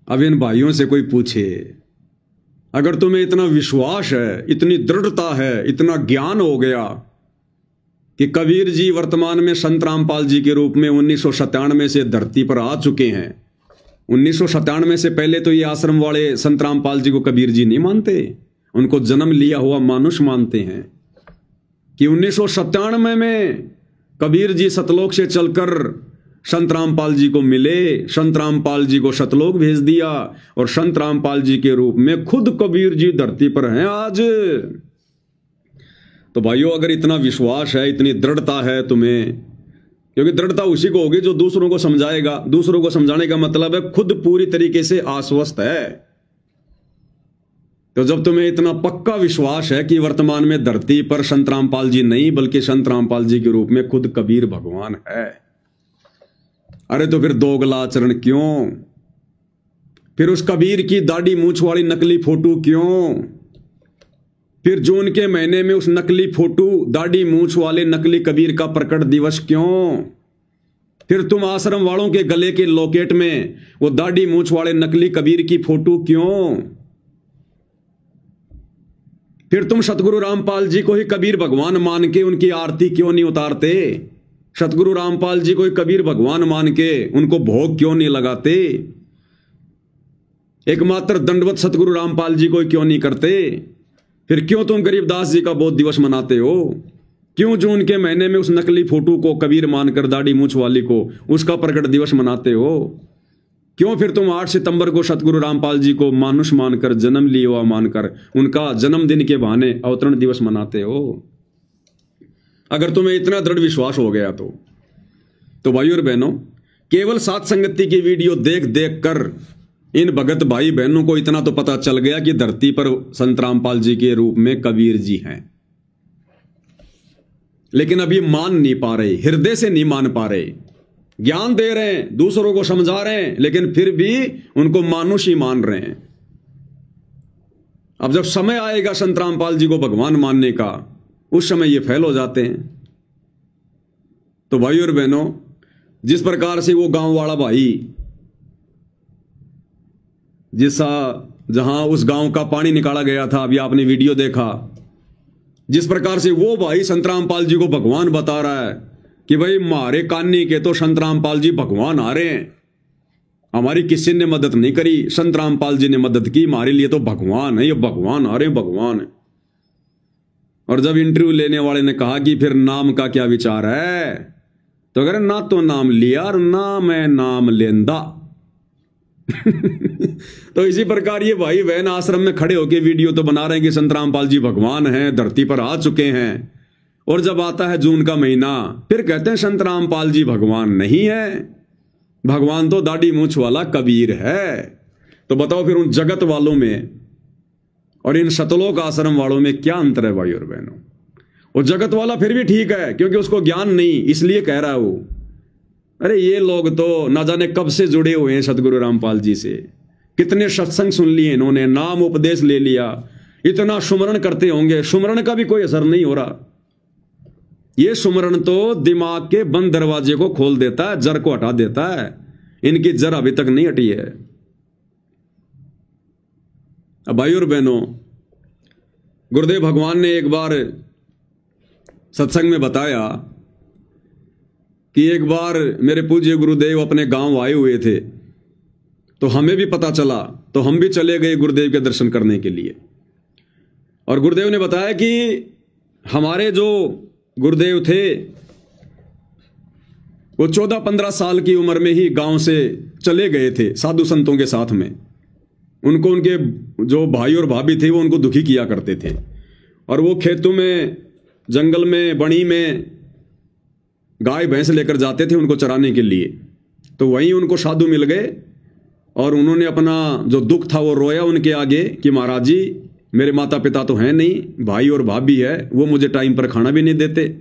अब इन भाइयों से कोई पूछे, अगर तुम्हें इतना विश्वास है, इतनी दृढ़ता है, इतना ज्ञान हो गया कि कबीर जी वर्तमान में संत रामपाल जी के रूप में 1997 से धरती पर आ चुके हैं। 1997 से पहले तो ये आश्रम वाले संत रामपाल जी को कबीर जी नहीं मानते, उनको जन्म लिया हुआ मानुष मानते हैं कि 1997 में कबीर जी सतलोक से चलकर संत रामपाल जी को मिले, संत रामपाल जी को सतलोक भेज दिया और संत रामपाल जी के रूप में खुद कबीर जी धरती पर हैं आज। तो भाइयों, अगर इतना विश्वास है, इतनी दृढ़ता है तुम्हें, क्योंकि दृढ़ता उसी को होगी जो दूसरों को समझाएगा। दूसरों को समझाने का मतलब है खुद पूरी तरीके से आश्वस्त है। तो जब तुम्हें इतना पक्का विश्वास है कि वर्तमान में धरती पर संत रामपाल जी नहीं बल्कि संत रामपाल जी के रूप में खुद कबीर भगवान है, अरे तो फिर दोगला आचरण क्यों? फिर उस कबीर की दाढ़ी मूंछ वाली नकली फोटो क्यों? फिर जून के महीने में उस नकली फोटो, दाढ़ी मूंछ वाले नकली कबीर का प्रकट दिवस क्यों? फिर तुम आश्रम वालों के गले के लॉकेट में वो दाढ़ी मूंछ वाले नकली कबीर की फोटो क्यों? फिर तुम सतगुरु रामपाल जी को ही कबीर भगवान मान के उनकी आरती क्यों नहीं उतारते? सतगुरु रामपाल जी को ही कबीर भगवान मान के उनको भोग क्यों नहीं लगाते? एकमात्र दंडवत सतगुरु रामपाल जी को क्यों नहीं करते? फिर क्यों तुम गरीबदास जी का बोध दिवस मनाते हो? क्यों जून के महीने में उस नकली फोटो को कबीर मानकर, दाढ़ी मूंछ वाली को, उसका प्रकट दिवस मनाते हो? क्यों फिर तुम 8 सितंबर को सतगुरु रामपाल जी को मानुष मानकर, जन्म लिया हुआ मानकर उनका जन्मदिन के बहाने अवतरण दिवस मनाते हो? अगर तुम्हें इतना दृढ़ विश्वास हो गया तो भाइयों और बहनों, केवल सात संगति की वीडियो देख देख कर इन भगत भाई बहनों को इतना तो पता चल गया कि धरती पर संत रामपाल जी के रूप में कबीर जी हैं, लेकिन अभी मान नहीं पा रहे, हृदय से नहीं मान पा रहे। ज्ञान दे रहे हैं, दूसरों को समझा रहे हैं, लेकिन फिर भी उनको मानुष ही मान रहे हैं। अब जब समय आएगा संत रामपाल जी को भगवान मानने का, उस समय ये फेल हो जाते हैं। तो भाइयों और बहनों, जिस प्रकार से वो गांव वाला भाई, जहां उस गांव का पानी निकाला गया था, अभी आपने वीडियो देखा, जिस प्रकार से वो भाई संत रामपाल जी को भगवान बता रहा है कि भाई मारे कान्नी के तो संत रामपाल जी भगवान आ रहे हैं, हमारी किसी ने मदद नहीं करी, संत रामपाल जी ने मदद की, हमारे लिए तो भगवान है, ये भगवान आ रहे हैं, भगवान है। और जब इंटरव्यू लेने वाले ने कहा कि फिर नाम का क्या विचार है, तो अगर ना तो नाम लिया और ना मैं नाम लेंदा। तो इसी प्रकार ये भाई बहन आश्रम में खड़े होकर वीडियो तो बना रहे हैं कि संत रामपाल जी भगवान हैं, धरती पर आ चुके हैं, और जब आता है जून का महीना फिर कहते हैं संत रामपाल जी भगवान नहीं है, भगवान तो दाढ़ी मूंछ वाला कबीर है। तो बताओ फिर उन जगत वालों में और इन सतलोक आश्रम वालों में क्या अंतर है भाई और बहनों? वो जगत वाला फिर भी ठीक है क्योंकि उसको ज्ञान नहीं, इसलिए कह रहा है वो। अरे ये लोग तो ना जाने कब से जुड़े हुए हैं सतगुरु रामपाल जी से, कितने सत्संग सुन लिए इन्होंने, नाम उपदेश ले लिया, इतना सुमरण करते होंगे, सुमरण का भी कोई असर नहीं हो रहा। ये सुमरण तो दिमाग के बंद दरवाजे को खोल देता है, जड़ को हटा देता है, इनकी जड़ अभी तक नहीं हटी है। अब भाई और बहनों, गुरुदेव भगवान ने एक बार सत्संग में बताया कि एक बार मेरे पूज्य गुरुदेव अपने गांव आए हुए थे, तो हमें भी पता चला, तो हम भी चले गए गुरुदेव के दर्शन करने के लिए। और गुरुदेव ने बताया कि हमारे जो गुरुदेव थे वो 14-15 साल की उम्र में ही गांव से चले गए थे साधु संतों के साथ में। उनको उनके जो भाई और भाभी थे वो उनको दुखी किया करते थे, और वो खेतों में, जंगल में, बणी में गाय भैंस लेकर जाते थे उनको चराने के लिए। तो वहीं उनको साधु मिल गए और उन्होंने अपना जो दुख था वो रोया उनके आगे कि महाराज जी, मेरे माता पिता तो हैं नहीं, भाई और भाभी है, वो मुझे टाइम पर खाना भी नहीं देते,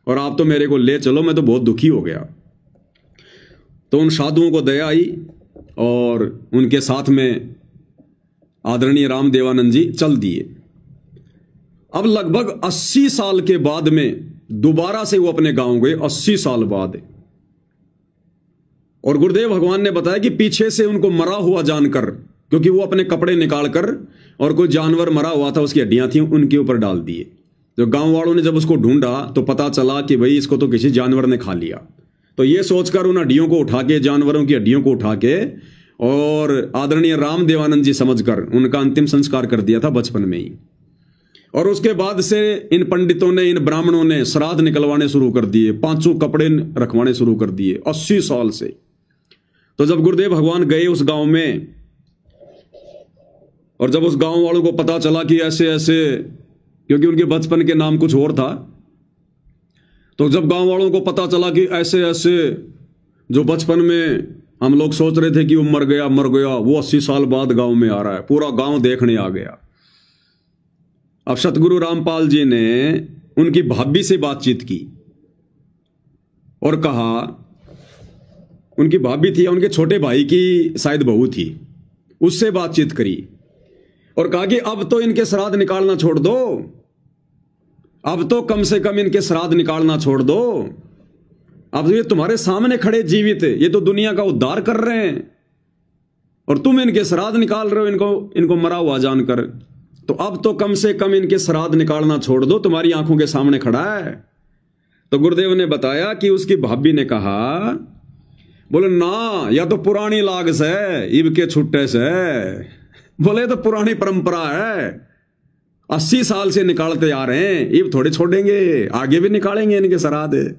और आप तो मेरे को ले चलो, मैं तो बहुत दुखी हो गया। तो उन साधुओं को दया आई और उनके साथ में आदरणीय रामदेवानंद जी चल दिए। अब लगभग 80 साल के बाद में दोबारा से वो अपने गांव गए, 80 साल बाद। और गुरुदेव भगवान ने बताया कि पीछे से उनको मरा हुआ जानकर, क्योंकि वो अपने कपड़े निकालकर और कोई जानवर मरा हुआ था उसकी हड्डियां थी उनके ऊपर डाल दिए। जो गांव वालों ने जब उसको ढूंढा तो पता चला कि भाई इसको तो किसी जानवर ने खा लिया। तो ये सोचकर उन हड्डियों को उठा के, जानवरों की हड्डियों को उठा के, और आदरणीय राम देवानंद जी समझकर उनका अंतिम संस्कार कर दिया था बचपन में ही। और उसके बाद से इन पंडितों ने, इन ब्राह्मणों ने श्राद्ध निकलवाने शुरू कर दिए, 500 कपड़े रखवाने शुरू कर दिए 80 साल से। तो जब गुरुदेव भगवान गए उस गांव में, और जब उस गांव वालों को पता चला कि ऐसे ऐसे, क्योंकि उनके बचपन के नाम कुछ और था, तो जब गांव वालों को पता चला कि ऐसे ऐसे जो बचपन में हम लोग सोच रहे थे कि वो मर गया, वो 80 साल बाद गांव में आ रहा है, पूरा गांव देखने आ गया। अब सतगुरु रामपाल जी ने उनकी भाभी से बातचीत की और कहा, उनकी भाभी थी, उनके छोटे भाई की शायद बहू थी, उससे बातचीत करी और कहा कि अब तो इनके श्राद्ध निकालना छोड़ दो, अब तो कम से कम इनके श्राद्ध निकालना छोड़ दो। अब ये तुम्हारे सामने खड़े जीवित, ये तो दुनिया का उद्धार कर रहे हैं और तुम इनके श्राद्ध निकाल रहे हो इनको मरा हुआ जानकर। तो अब तो कम से कम इनके श्राद्ध निकालना छोड़ दो, तुम्हारी आंखों के सामने खड़ा है। तो गुरुदेव ने बताया कि उसकी भाभी ने कहा, बोले ना, या तो पुरानी लाग से, इब के छुट्टे से, बोले तो पुरानी परंपरा है, 80 साल से निकालते आ रहे हैं, इब थोड़े छोड़ेंगे, आगे भी निकालेंगे इनके श्राद्ध।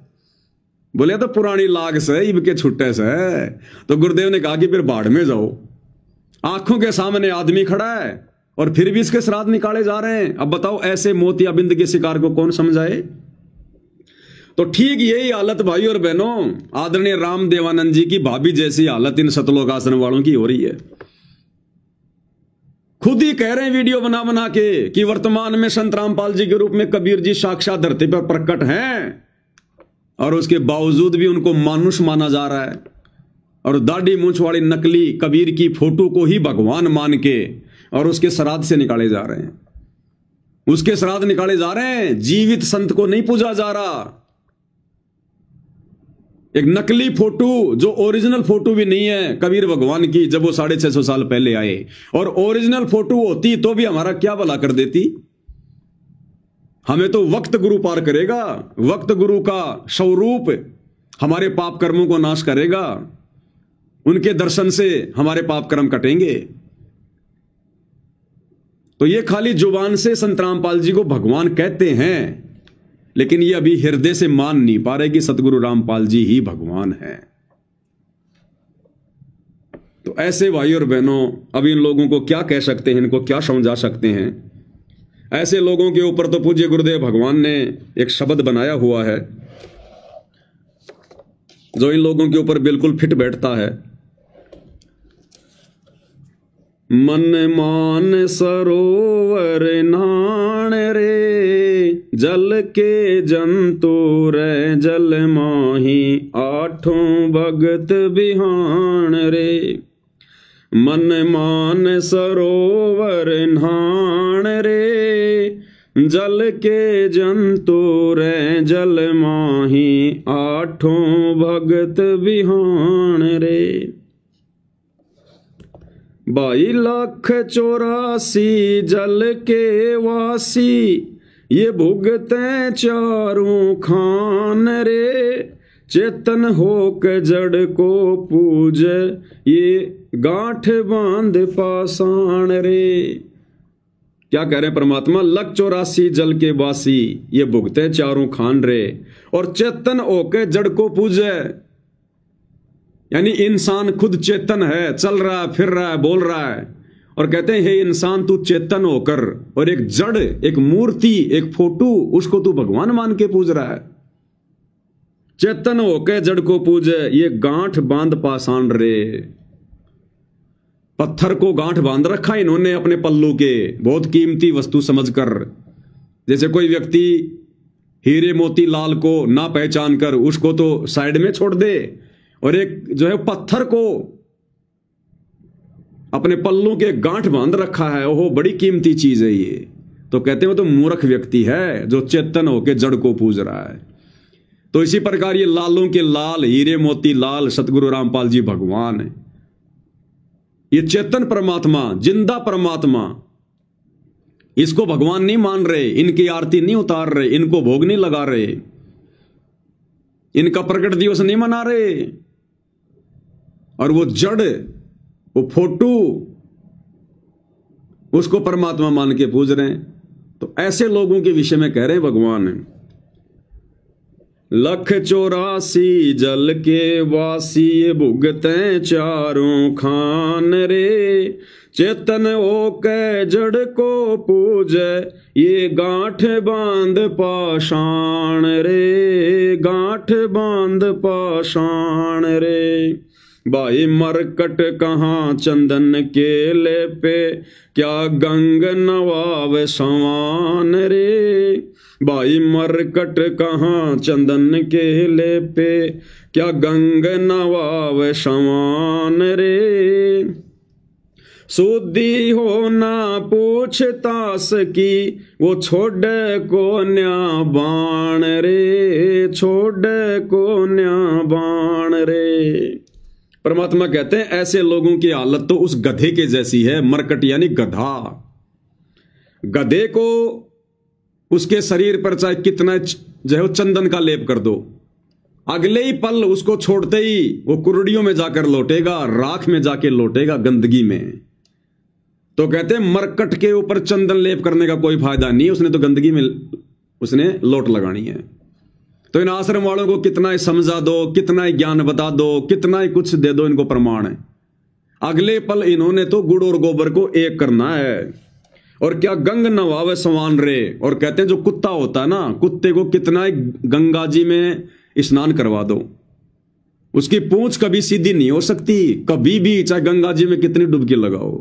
बोले तो पुरानी लाग से, इब के छुट्टे से। तो गुरुदेव ने कहा कि फिर बाढ़ में जाओ, आंखों के सामने आदमी खड़ा है और फिर भी इसके श्राद्ध निकाले जा रहे हैं। अब बताओ ऐसे मोतियाबिंद के शिकार को कौन समझाए। तो ठीक यही हालत भाई और बहनों, आदरणीय राम देवानंद जी की भाभी जैसी हालत इन सतलोक आश्रम वालों की हो रही है। खुद ही कह रहे हैं वीडियो बना बना के कि वर्तमान में संत रामपाल जी के रूप में कबीर जी साक्षात धरती पर प्रकट हैं, और उसके बावजूद भी उनको मानुष माना जा रहा है और दाढ़ी मूंछ वाली नकली कबीर की फोटो को ही भगवान मान के और उसके श्राद्ध से निकाले जा रहे हैं, उसके श्राद्ध निकाले जा रहे हैं। जीवित संत को नहीं पूजा जा रहा। एक नकली फोटो, जो ओरिजिनल फोटो भी नहीं है कबीर भगवान की, जब वो 650 साल पहले आए, और ओरिजिनल फोटो होती तो भी हमारा क्या भला कर देती। हमें तो वक्त गुरु पार करेगा, वक्त गुरु का स्वरूप हमारे पाप कर्मों को नाश करेगा, उनके दर्शन से हमारे पाप कर्म कटेंगे। तो ये खाली जुबान से संत रामपाल जी को भगवान कहते हैं, लेकिन ये अभी हृदय से मान नहीं पा रहे कि सतगुरु रामपाल जी ही भगवान हैं। तो ऐसे भाई और बहनों, अब इन लोगों को क्या कह सकते हैं, इनको क्या समझा सकते हैं। ऐसे लोगों के ऊपर तो पूज्य गुरुदेव भगवान ने एक शब्द बनाया हुआ है जो इन लोगों के ऊपर बिल्कुल फिट बैठता है। मन मान सरोवर नाण रे, जल के जंतु रे जल माही, आठों भगत बिहान रे। मन मान सरोवर नाण रे, जल के जंतु रे जल माही, आठों भगत बिहान रे। 22,84,000 जल के वासी, ये भुगते चारों खान रे। चेतन होके जड़ को पूज, ये गांठ बांध पाषाण रे। क्या कह रहे हैं परमात्मा, 1,84,000 जल के वासी, ये भुगते चारों खान रे, और चेतन होके जड़ को पूजे। यानी इंसान खुद चेतन है, चल रहा है, फिर रहा है, बोल रहा है, और कहते हैं हे इंसान तू चेतन होकर, और एक जड़, एक मूर्ति, एक फोटो, उसको तू भगवान मान के पूज रहा है। चेतन होके जड़ को पूजे, ये गांठ बांध पाषाण रे। पत्थर को गांठ बांध रखा इन्होंने अपने पल्लू के, बहुत कीमती वस्तु समझकर। जैसे कोई व्यक्ति हीरे मोती लाल को ना पहचान कर उसको तो साइड में छोड़ दे, और एक जो है पत्थर को अपने पल्लों के गांठ बांध रखा है, ओहो बड़ी कीमती चीज है ये, तो कहते हैं वो तो मूर्ख व्यक्ति है जो चेतन होके जड़ को पूज रहा है। तो इसी प्रकार ये लालों के लाल, हीरे मोती लाल सतगुरु रामपाल जी भगवान है। ये चेतन परमात्मा, जिंदा परमात्मा, इसको भगवान नहीं मान रहे, इनकी आरती नहीं उतार रहे, इनको भोग नहीं लगा रहे, इनका प्रकट दिवस नहीं मना रहे, और वो जड़, वो फोटो, उसको परमात्मा मान के पूज रहे हैं। तो ऐसे लोगों के विषय में कह रहे हैं भगवान, 184 जल के वासी भुगते चारों खान रे, चेतन हो के जड़ को पूजे ये गांठ बांध पाषाण रे, गांठ बांध पाषाण रे। भाई मरकट कहाँ चंदन के ले पे, क्या गंग नवाव सवान रे। भाई मरकट कहाँ चंदन के ले पे, क्या गंग नवाव सवान रे। सुधी हो ना पूछतास की, वो छोड़े को न्या बाण रे, छोड़े को न्या बाण रे। परमात्मा कहते हैं ऐसे लोगों की हालत तो उस गधे के जैसी है। मरकट यानी गधा। गधे को उसके शरीर पर चाहे कितना जो है चंदन का लेप कर दो, अगले ही पल उसको छोड़ते ही वो कुरड़ियों में जाकर लौटेगा, राख में जाके लौटेगा, गंदगी में। तो कहते हैं मरकट के ऊपर चंदन लेप करने का कोई फायदा नहीं, उसने तो गंदगी में उसने लोट लगानी है। तो इन आश्रम वालों को कितना ही समझा दो, कितना ही ज्ञान बता दो, कितना ही कुछ दे दो, इनको प्रमाण है, अगले पल इन्होंने तो गुड़ और गोबर को एक करना है। और क्या गंग नवावे सवान रे। और कहते हैं जो कुत्ता होता है ना, कुत्ते को कितना ही गंगा जी में स्नान करवा दो, उसकी पूंछ कभी सीधी नहीं हो सकती, कभी भी, चाहे गंगा जी में कितनी डुबकी लगाओ।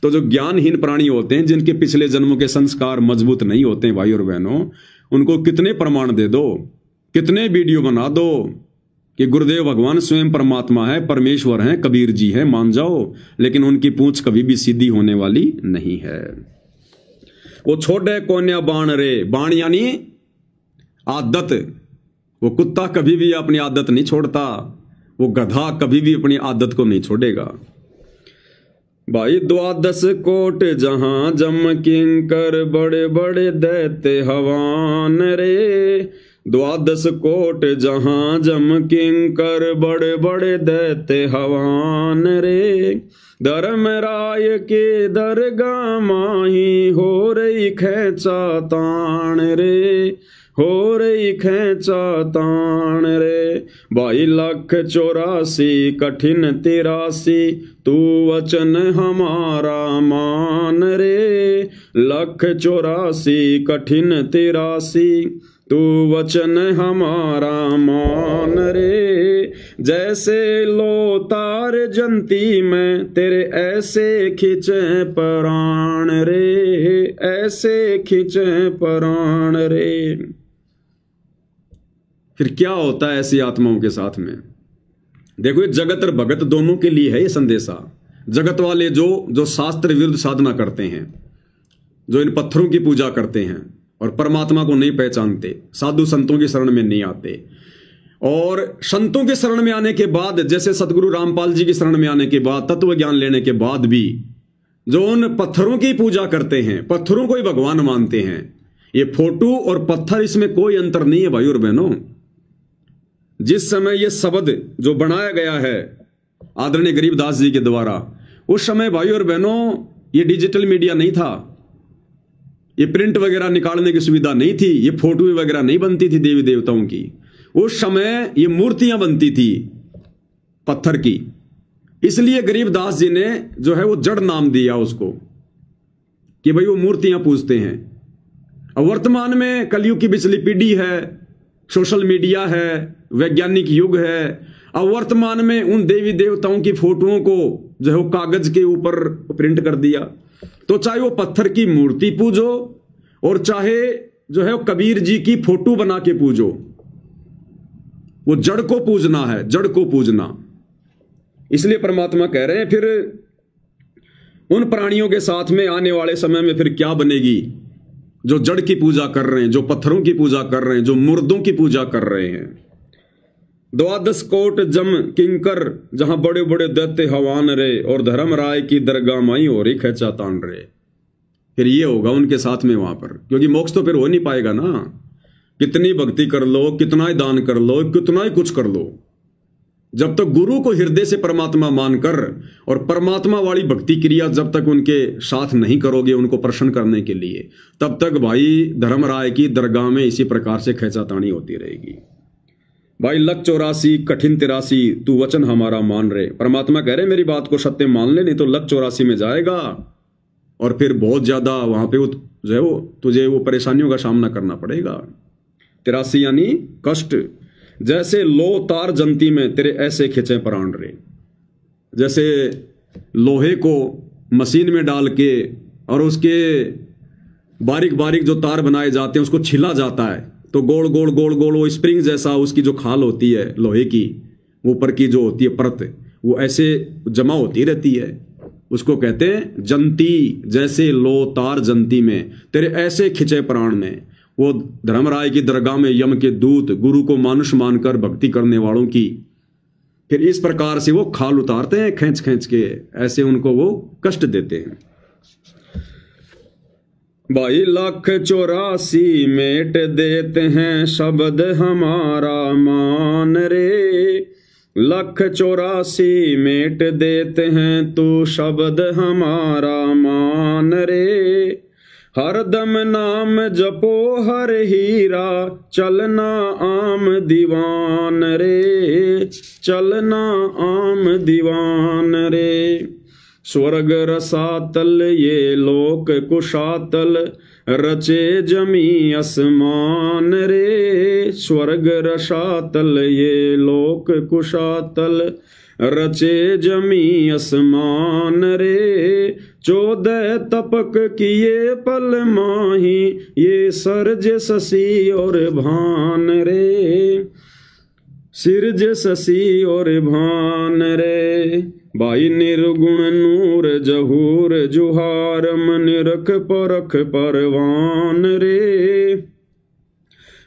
तो जो ज्ञानहीन प्राणी होते हैं, जिनके पिछले जन्मों के संस्कार मजबूत नहीं होते हैं भाई और बहनों, उनको कितने प्रमाण दे दो, कितने वीडियो बना दो कि गुरुदेव भगवान स्वयं परमात्मा है, परमेश्वर है, कबीर जी है, मान जाओ, लेकिन उनकी पूंछ कभी भी सीधी होने वाली नहीं है। वो छोड़े कोन्या बाण रे, बाण यानी आदत। वो कुत्ता कभी भी अपनी आदत नहीं छोड़ता, वो गधा कभी भी अपनी आदत को नहीं छोड़ेगा। भाई 12 कोट जहां जम किंकर, बड़े बड़े दैत्य हवान रे। 12 कोट जहां जम किंकर, बड़े बड़े दैत्य हवान रे। धर्मराय के दरगाह माही, हो रही खेचा ताण रे, हो रही खेचा ताण रे। भाई 184 कठिन 83, तू वचन हमारा मान रे। 184 कठिन 83, तू वचन हमारा मान रे। जैसे लो तार जंती में, तेरे ऐसे खिंचे प्राण रे, ऐसे खिंचे प्राण रे। फिर क्या होता है ऐसी आत्माओं के साथ में? देखो, ये जगत और भगत दोनों के लिए है ये संदेशा। जगत वाले जो शास्त्र विरुद्ध साधना करते हैं, जो इन पत्थरों की पूजा करते हैं और परमात्मा को नहीं पहचानते, साधु संतों की शरण में नहीं आते, और संतों के शरण में आने के बाद, जैसे सतगुरु रामपाल जी की शरण में आने के बाद, तत्व ज्ञान लेने के बाद भी जो उन पत्थरों की पूजा करते हैं, पत्थरों को ही भगवान मानते हैं। ये फोटो और पत्थर, इसमें कोई अंतर नहीं है भाई और बहनों। जिस समय ये शब्द जो बनाया गया है आदरणीय गरीबदास जी के द्वारा, उस समय भाई और बहनों ये डिजिटल मीडिया नहीं था, ये प्रिंट वगैरह निकालने की सुविधा नहीं थी, ये फोटो वगैरह नहीं बनती थी देवी देवताओं की। उस समय ये मूर्तियां बनती थी पत्थर की। इसलिए गरीबदास जी ने जो है वो जड़ नाम दिया उसको, कि भाई वो मूर्तियां पूजते हैं। अब वर्तमान में कलयुग की पिछली पीढ़ी है, सोशल मीडिया है, वैज्ञानिक युग है। अब वर्तमान में उन देवी देवताओं की फोटोओं को जो है वो कागज के ऊपर प्रिंट कर दिया। तो चाहे वो पत्थर की मूर्ति पूजो, और चाहे जो है वो कबीर जी की फोटो बना के पूजो, वो जड़ को पूजना है, जड़ को पूजना। इसलिए परमात्मा कह रहे हैं फिर उन प्राणियों के साथ में आने वाले समय में फिर क्या बनेगी, जो जड़ की पूजा कर रहे हैं, जो पत्थरों की पूजा कर रहे हैं, जो मुर्दों की पूजा कर रहे हैं। 12 कोट जम किंकर जहां बड़े बड़े दैत्य हवान रे, और धर्मराय की दरगाह माई हो रही खेचा तान रे। फिर ये होगा उनके साथ में वहां पर, क्योंकि मोक्ष तो फिर हो नहीं पाएगा ना। कितनी भक्ति कर लो, कितना ही दान कर लो, कितना ही कुछ कर लो, जब तक गुरु को हृदय से परमात्मा मानकर और परमात्मा वाली भक्ति क्रिया जब तक उनके साथ नहीं करोगे उनको प्रसन्न करने के लिए, तब तक भाई धर्मराय की दरगाह में इसी प्रकार से खेचातानी होती रहेगी। भाई 184 कठिन 83 तू वचन हमारा मान रहे। परमात्मा कह रहे मेरी बात को सत्य मान ले, नहीं तो 184 में जाएगा और फिर बहुत ज्यादा वहां पे जो है वो तुझे वो परेशानियों का सामना करना पड़ेगा। 83 यानी कष्ट। जैसे लो तार जंती में तेरे ऐसे खिंचे प्राण रे। जैसे लोहे को मशीन में डाल के और उसके बारीक बारीक जो तार बनाए जाते हैं उसको छिला जाता है, तो गोल गोल गोल गोल वो स्प्रिंग जैसा उसकी जो खाल होती है लोहे की, ऊपर की जो होती है परत, वो ऐसे जमा होती रहती है, उसको कहते हैं जंती। जैसे लो तार जंती में तेरे ऐसे खिंचे प्राण में। वो धर्मराय की दरगाह में यम के दूत गुरु को मानुष मानकर भक्ति करने वालों की फिर इस प्रकार से वो खाल उतारते हैं खींच खींच के, ऐसे उनको वो कष्ट देते हैं। भाई 184 मेट देते हैं शब्द हमारा मान रे। 184 मेट देते हैं तू शब्द हमारा मान रे। हरदम नाम जपो हर हीरा, चलना आम दीवान रे, चलना आम दीवान रे। स्वर्ग रसातल ये लोक कुशातल, रचे जमी असमान रे। स्वर्ग रसातल ये लोक कुशातल, रचे जमी असमान रे। 14 तपक किए पल माही, ये सरज ससी और भान रे, सिरज ससी और भान रे। भाई निर्गुण नूर जहूर जुहारम, निरख परख परवान रे।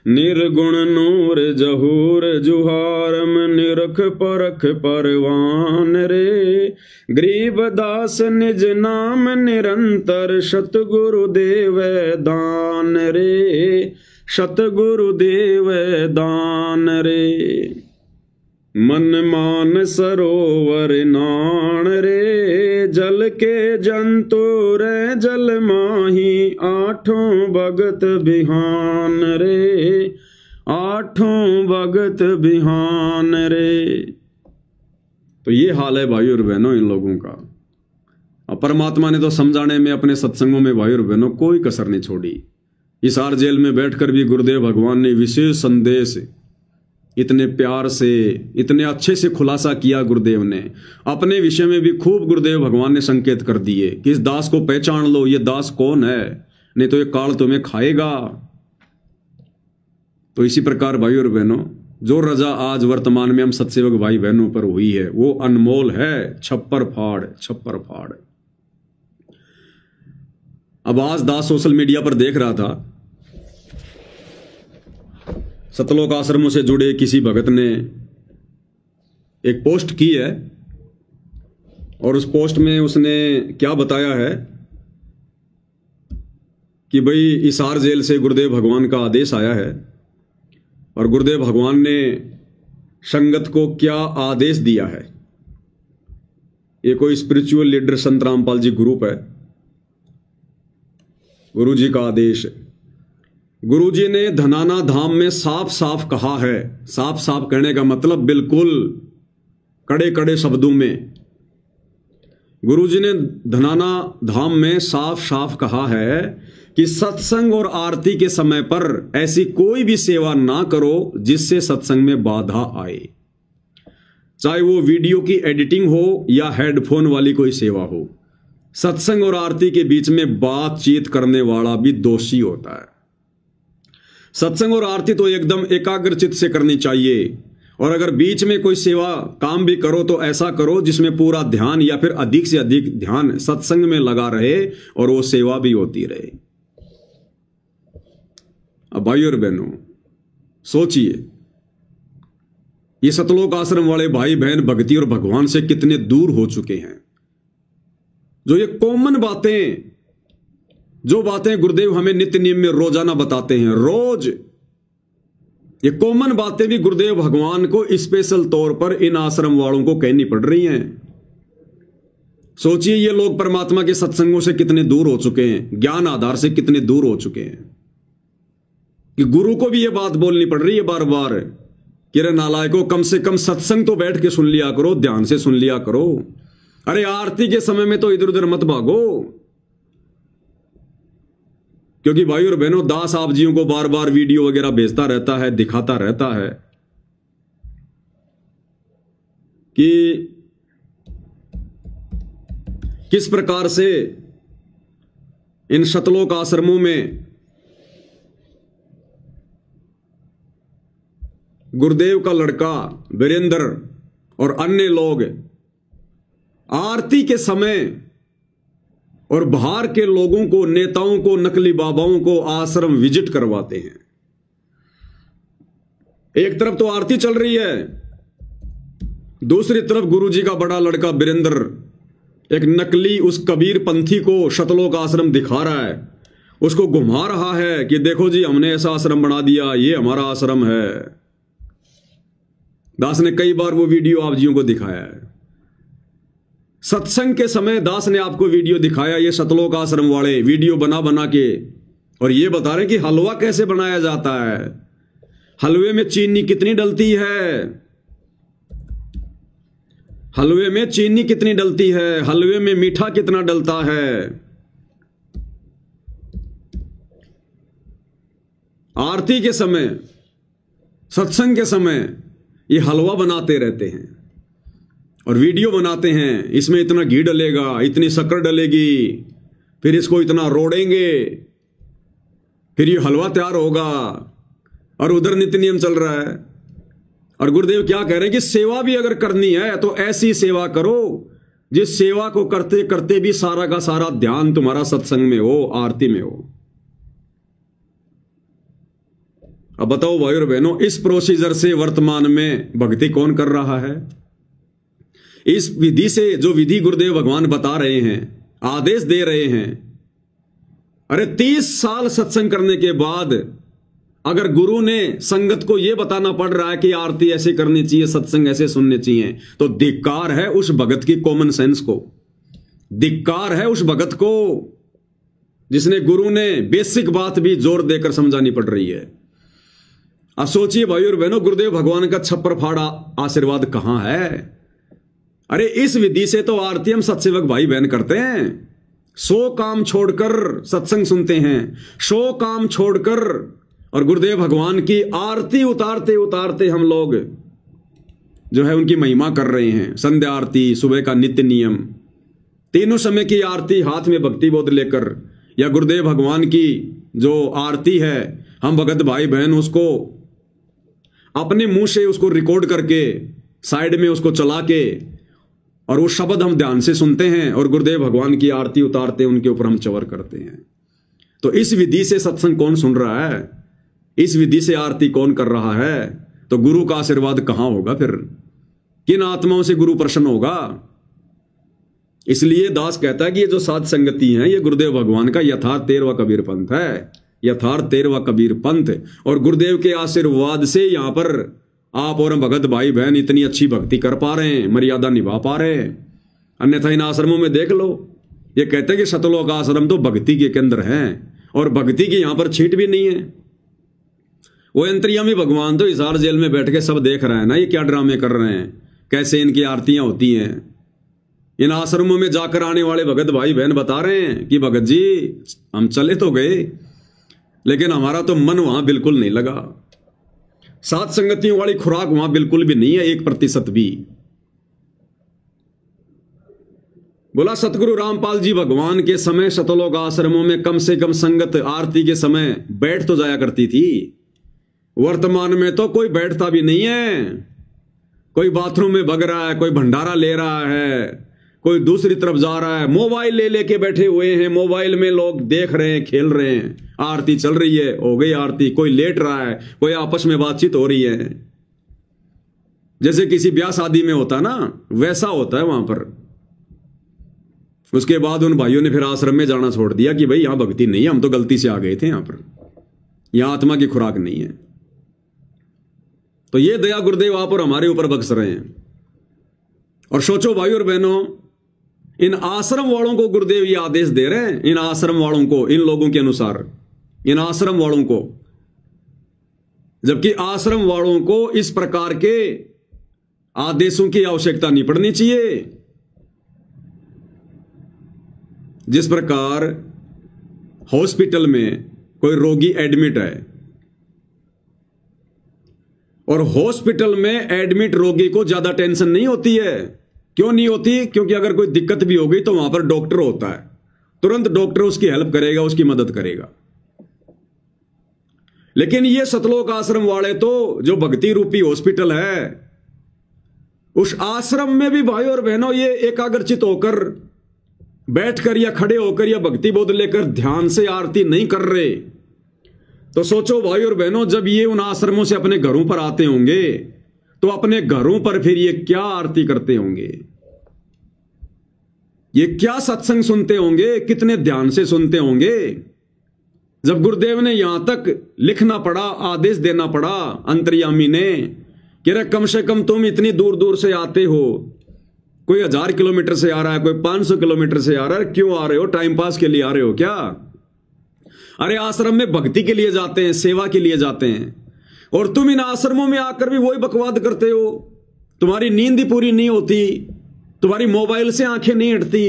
निर्गुण नूर जहूर जुहारम, निरख परख परवान रे। गरीबदास निज नाम निरंतर, सतगुरुदेव दान रे, सतगुरुदेव दान रे। मन मान सरोवर नाण रे, जल के जंतु रे जल माही। 8 भगत बिहान रे, 8 भगत बिहान रे। तो ये हाल है भाई और बहनों इन लोगों का। अब परमात्मा ने तो समझाने में अपने सत्संगों में भाई और बहनों कोई कसर नहीं छोड़ी। हिसार जेल में बैठकर भी गुरुदेव भगवान ने विशेष संदेश इतने प्यार से इतने अच्छे से खुलासा किया। गुरुदेव ने अपने विषय में भी खूब गुरुदेव भगवान ने संकेत कर दिए कि इस दास को पहचान लो, ये दास कौन है, नहीं तो ये काल तुम्हें खाएगा। तो इसी प्रकार भाई और बहनों जो रजा आज वर्तमान में हम सत्सेवक भाई बहनों पर हुई है वो अनमोल है। छप्पर फाड़, छप्पर फाड़। अब आज दास सोशल मीडिया पर देख रहा था, सतलोक आश्रमों से जुड़े किसी भगत ने एक पोस्ट की है और उस पोस्ट में उसने क्या बताया है कि भाई हिसार जेल से गुरुदेव भगवान का आदेश आया है और गुरुदेव भगवान ने संगत को क्या आदेश दिया है। ये कोई स्पिरिचुअल लीडर संत रामपाल जी ग्रुप है, गुरु जी का आदेश है। गुरु जी ने धनाना धाम में साफ साफ कहा है। साफ साफ कहने का मतलब बिल्कुल कड़े कड़े शब्दों में गुरु जी ने धनाना धाम में साफ साफ कहा है कि सत्संग और आरती के समय पर ऐसी कोई भी सेवा ना करो जिससे सत्संग में बाधा आए, चाहे वो वीडियो की एडिटिंग हो या हेडफोन वाली कोई सेवा हो। सत्संग और आरती के बीच में बातचीत करने वाला भी दोषी होता है। सत्संग और आरती तो एकदम एकाग्रचित से करनी चाहिए, और अगर बीच में कोई सेवा काम भी करो तो ऐसा करो जिसमें पूरा ध्यान या फिर अधिक से अधिक ध्यान सत्संग में लगा रहे और वो सेवा भी होती रहे। अब भाइयों और बहनों सोचिए, ये सतलोक आश्रम वाले भाई बहन भक्ति और भगवान से कितने दूर हो चुके हैं। जो ये कॉमन बातें, जो बातें गुरुदेव हमें नित्य नियम में रोजाना बताते हैं, रोज ये कॉमन बातें भी गुरुदेव भगवान को स्पेशल तौर पर इन आश्रम वालों को कहनी पड़ रही हैं। सोचिए ये लोग परमात्मा के सत्संगों से कितने दूर हो चुके हैं, ज्ञान आधार से कितने दूर हो चुके हैं कि गुरु को भी ये बात बोलनी पड़ रही है बार बार कि रे नालायकों, कम से कम सत्संग तो बैठ के सुन लिया करो, ध्यान से सुन लिया करो। अरे आरती के समय में तो इधर उधर मत भागो। क्योंकि भाई और बहनों, दास आप जियों को बार बार वीडियो वगैरह भेजता रहता है, दिखाता रहता है कि किस प्रकार से इन सतलोक आश्रमों में गुरुदेव का लड़का वीरेंद्र और अन्य लोग आरती के समय और बाहर के लोगों को, नेताओं को, नकली बाबाओं को आश्रम विजिट करवाते हैं। एक तरफ तो आरती चल रही है, दूसरी तरफ गुरुजी का बड़ा लड़का वीरेंद्र एक नकली उस कबीर पंथी को सतलोक आश्रम दिखा रहा है, उसको घुमा रहा है कि देखो जी हमने ऐसा आश्रम बना दिया, ये हमारा आश्रम है। दास ने कई बार वो वीडियो आप जियों को दिखाया है। सत्संग के समय दास ने आपको वीडियो दिखाया, ये सतलोक आश्रम वाले वीडियो बना बना के और ये बता रहे कि हलवा कैसे बनाया जाता है, हलवे में चीनी कितनी डलती है, हलवे में चीनी कितनी डलती है, हलवे में मीठा कितना डलता है। आरती के समय, सत्संग के समय ये हलवा बनाते रहते हैं और वीडियो बनाते हैं, इसमें इतना घी डलेगा, इतनी शक्कर डलेगी, फिर इसको इतना रोड़ेंगे, फिर ये हलवा तैयार होगा। और उधर नित्य नियम चल रहा है। और गुरुदेव क्या कह रहे हैं कि सेवा भी अगर करनी है तो ऐसी सेवा करो जिस सेवा को करते करते भी सारा का सारा ध्यान तुम्हारा सत्संग में हो, आरती में हो। अब बताओ भाई और बहनों, इस प्रोसीजर से वर्तमान में भक्ति कौन कर रहा है? इस विधि से, जो विधि गुरुदेव भगवान बता रहे हैं, आदेश दे रहे हैं, अरे 30 साल सत्संग करने के बाद अगर गुरु ने संगत को यह बताना पड़ रहा है कि आरती ऐसे करनी चाहिए, सत्संग ऐसे सुनने चाहिए, तो धिक्कार है उस भगत की कॉमन सेंस को, धिक्कार है उस भगत को जिसने गुरु ने बेसिक बात भी जोर देकर समझानी पड़ रही है। अब सोचिए भाई और बहनों, गुरुदेव भगवान का छप्पर फाड़ा आशीर्वाद कहां है? अरे इस विधि से तो आरती हम सत्सेवक भाई बहन करते हैं, 100 काम छोड़कर सत्संग सुनते हैं, 100 काम छोड़कर, और गुरुदेव भगवान की आरती उतारते उतारते हम लोग जो है उनकी महिमा कर रहे हैं। संध्या आरती, सुबह का नित्य नियम, तीनों समय की आरती हाथ में भक्ति बोध लेकर, या गुरुदेव भगवान की जो आरती है हम भगत भाई बहन उसको अपने मुंह से उसको रिकॉर्ड करके साइड में उसको चला के और वो शब्द हम ध्यान से सुनते हैं और गुरुदेव भगवान की आरती उतारते उनके ऊपर हम चवर करते हैं। तो इस विधि से सत्संग कौन सुन रहा है? इस विधि से आरती कौन कर रहा है? तो गुरु का आशीर्वाद कहां होगा? फिर किन आत्माओं से गुरु प्रसन्न होगा? इसलिए दास कहता है कि ये जो साध संगति है ये गुरुदेव भगवान का यथार्थ 13वां कबीर पंथ है, यथार्थ 13वां कबीर पंथ। और गुरुदेव के आशीर्वाद से यहां पर आप और भगत भाई बहन इतनी अच्छी भक्ति कर पा रहे हैं, मर्यादा निभा पा रहे हैं। अन्यथा इन आश्रमों में देख लो, ये कहते हैं कि सतलोक आश्रम तो भक्ति के केंद्र हैं और भक्ति की यहां पर छीट भी नहीं है। वो अंतर्यामी भगवान तो हिसार जेल में बैठ के सब देख रहे हैं ना, ये क्या ड्रामे कर रहे हैं, कैसे इनकी आरतियां होती हैं। इन आश्रमों में जाकर आने वाले भगत भाई बहन बता रहे हैं कि भगत जी हम चले तो गए लेकिन हमारा तो मन वहां बिल्कुल नहीं लगा, साथ संगतियों वाली खुराक वहां बिल्कुल भी नहीं है, 1% भी। बोला सतगुरु रामपाल जी भगवान के समय सतलोक आश्रमों में कम से कम संगत आरती के समय बैठ तो जाया करती थी, वर्तमान में तो कोई बैठता भी नहीं है। कोई बाथरूम में भग रहा है, कोई भंडारा ले रहा है, कोई दूसरी तरफ जा रहा है, मोबाइल ले लेके बैठे हुए हैं, मोबाइल में लोग देख रहे हैं, खेल रहे हैं, आरती चल रही है, हो गई आरती, कोई लेट रहा है, कोई आपस में बातचीत हो रही है, जैसे किसी ब्याह शादी में होता ना, वैसा होता है वहां पर। उसके बाद उन भाइयों ने फिर आश्रम में जाना छोड़ दिया कि भाई यहां भक्ति नहीं है, हम तो गलती से आ गए थे, यहां पर यहां आत्मा की खुराक नहीं है। तो ये दया गुरुदेव आप और हमारे ऊपर बख्श रहे हैं। और सोचो भाई और बहनों, इन आश्रम वालों को गुरुदेव ये आदेश दे रहे हैं, इन आश्रम वालों को, इन लोगों के अनुसार, इन आश्रम वालों को, जबकि आश्रम वालों को इस प्रकार के आदेशों की आवश्यकता नहीं पड़नी चाहिए। जिस प्रकार हॉस्पिटल में कोई रोगी एडमिट है और हॉस्पिटल में एडमिट रोगी को ज्यादा टेंशन नहीं होती है, क्यों नहीं होती? क्योंकि अगर कोई दिक्कत भी हो गई तो वहां पर डॉक्टर होता है, तुरंत डॉक्टर उसकी हेल्प करेगा, उसकी मदद करेगा। लेकिन ये सतलोक आश्रम वाले तो, जो भक्ति रूपी हॉस्पिटल है, उस आश्रम में भी भाई और बहनों ये एकाग्रचित होकर बैठकर या खड़े होकर या भक्ति बोध लेकर ध्यान से आरती नहीं कर रहे। तो सोचो भाई और बहनों, जब ये उन आश्रमों से अपने घरों पर आते होंगे तो अपने घरों पर फिर ये क्या आरती करते होंगे, ये क्या सत्संग सुनते होंगे, कितने ध्यान से सुनते होंगे। जब गुरुदेव ने यहां तक लिखना पड़ा, आदेश देना पड़ा अंतर्यामी ने कि रे कम से कम तुम इतनी दूर दूर से आते हो, कोई 1000 किलोमीटर से आ रहा है, कोई 500 किलोमीटर से आ रहा है, क्यों आ रहे हो? टाइम पास के लिए आ रहे हो क्या? अरे आश्रम में भक्ति के लिए जाते हैं, सेवा के लिए जाते हैं, और तुम इन आश्रमों में आकर भी वही बकवाद करते हो। तुम्हारी नींद ही पूरी नहीं होती, तुम्हारी मोबाइल से आंखें नहीं हटती,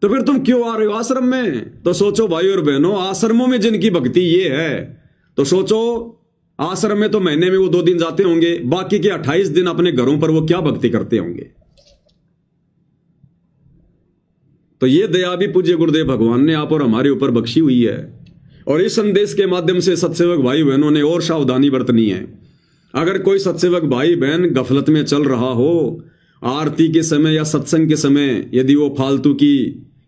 तो फिर तुम क्यों आ रहे हो आश्रम में? तो सोचो भाई और बहनों, आश्रमों में जिनकी भक्ति ये है, तो सोचो आश्रम में तो महीने में वो 2 दिन जाते होंगे, बाकी के 28 दिन अपने घरों पर वो क्या भक्ति करते होंगे। तो ये दया भी पूज्य गुरुदेव भगवान ने आप और हमारे ऊपर बख्शी हुई है। और इस संदेश के माध्यम से सत्सेवक भाई बहनों ने और सावधानी बरतनी है। अगर कोई सत्सेवक भाई बहन गफलत में चल रहा हो, आरती के समय या सत्संग के समय यदि वो फालतू की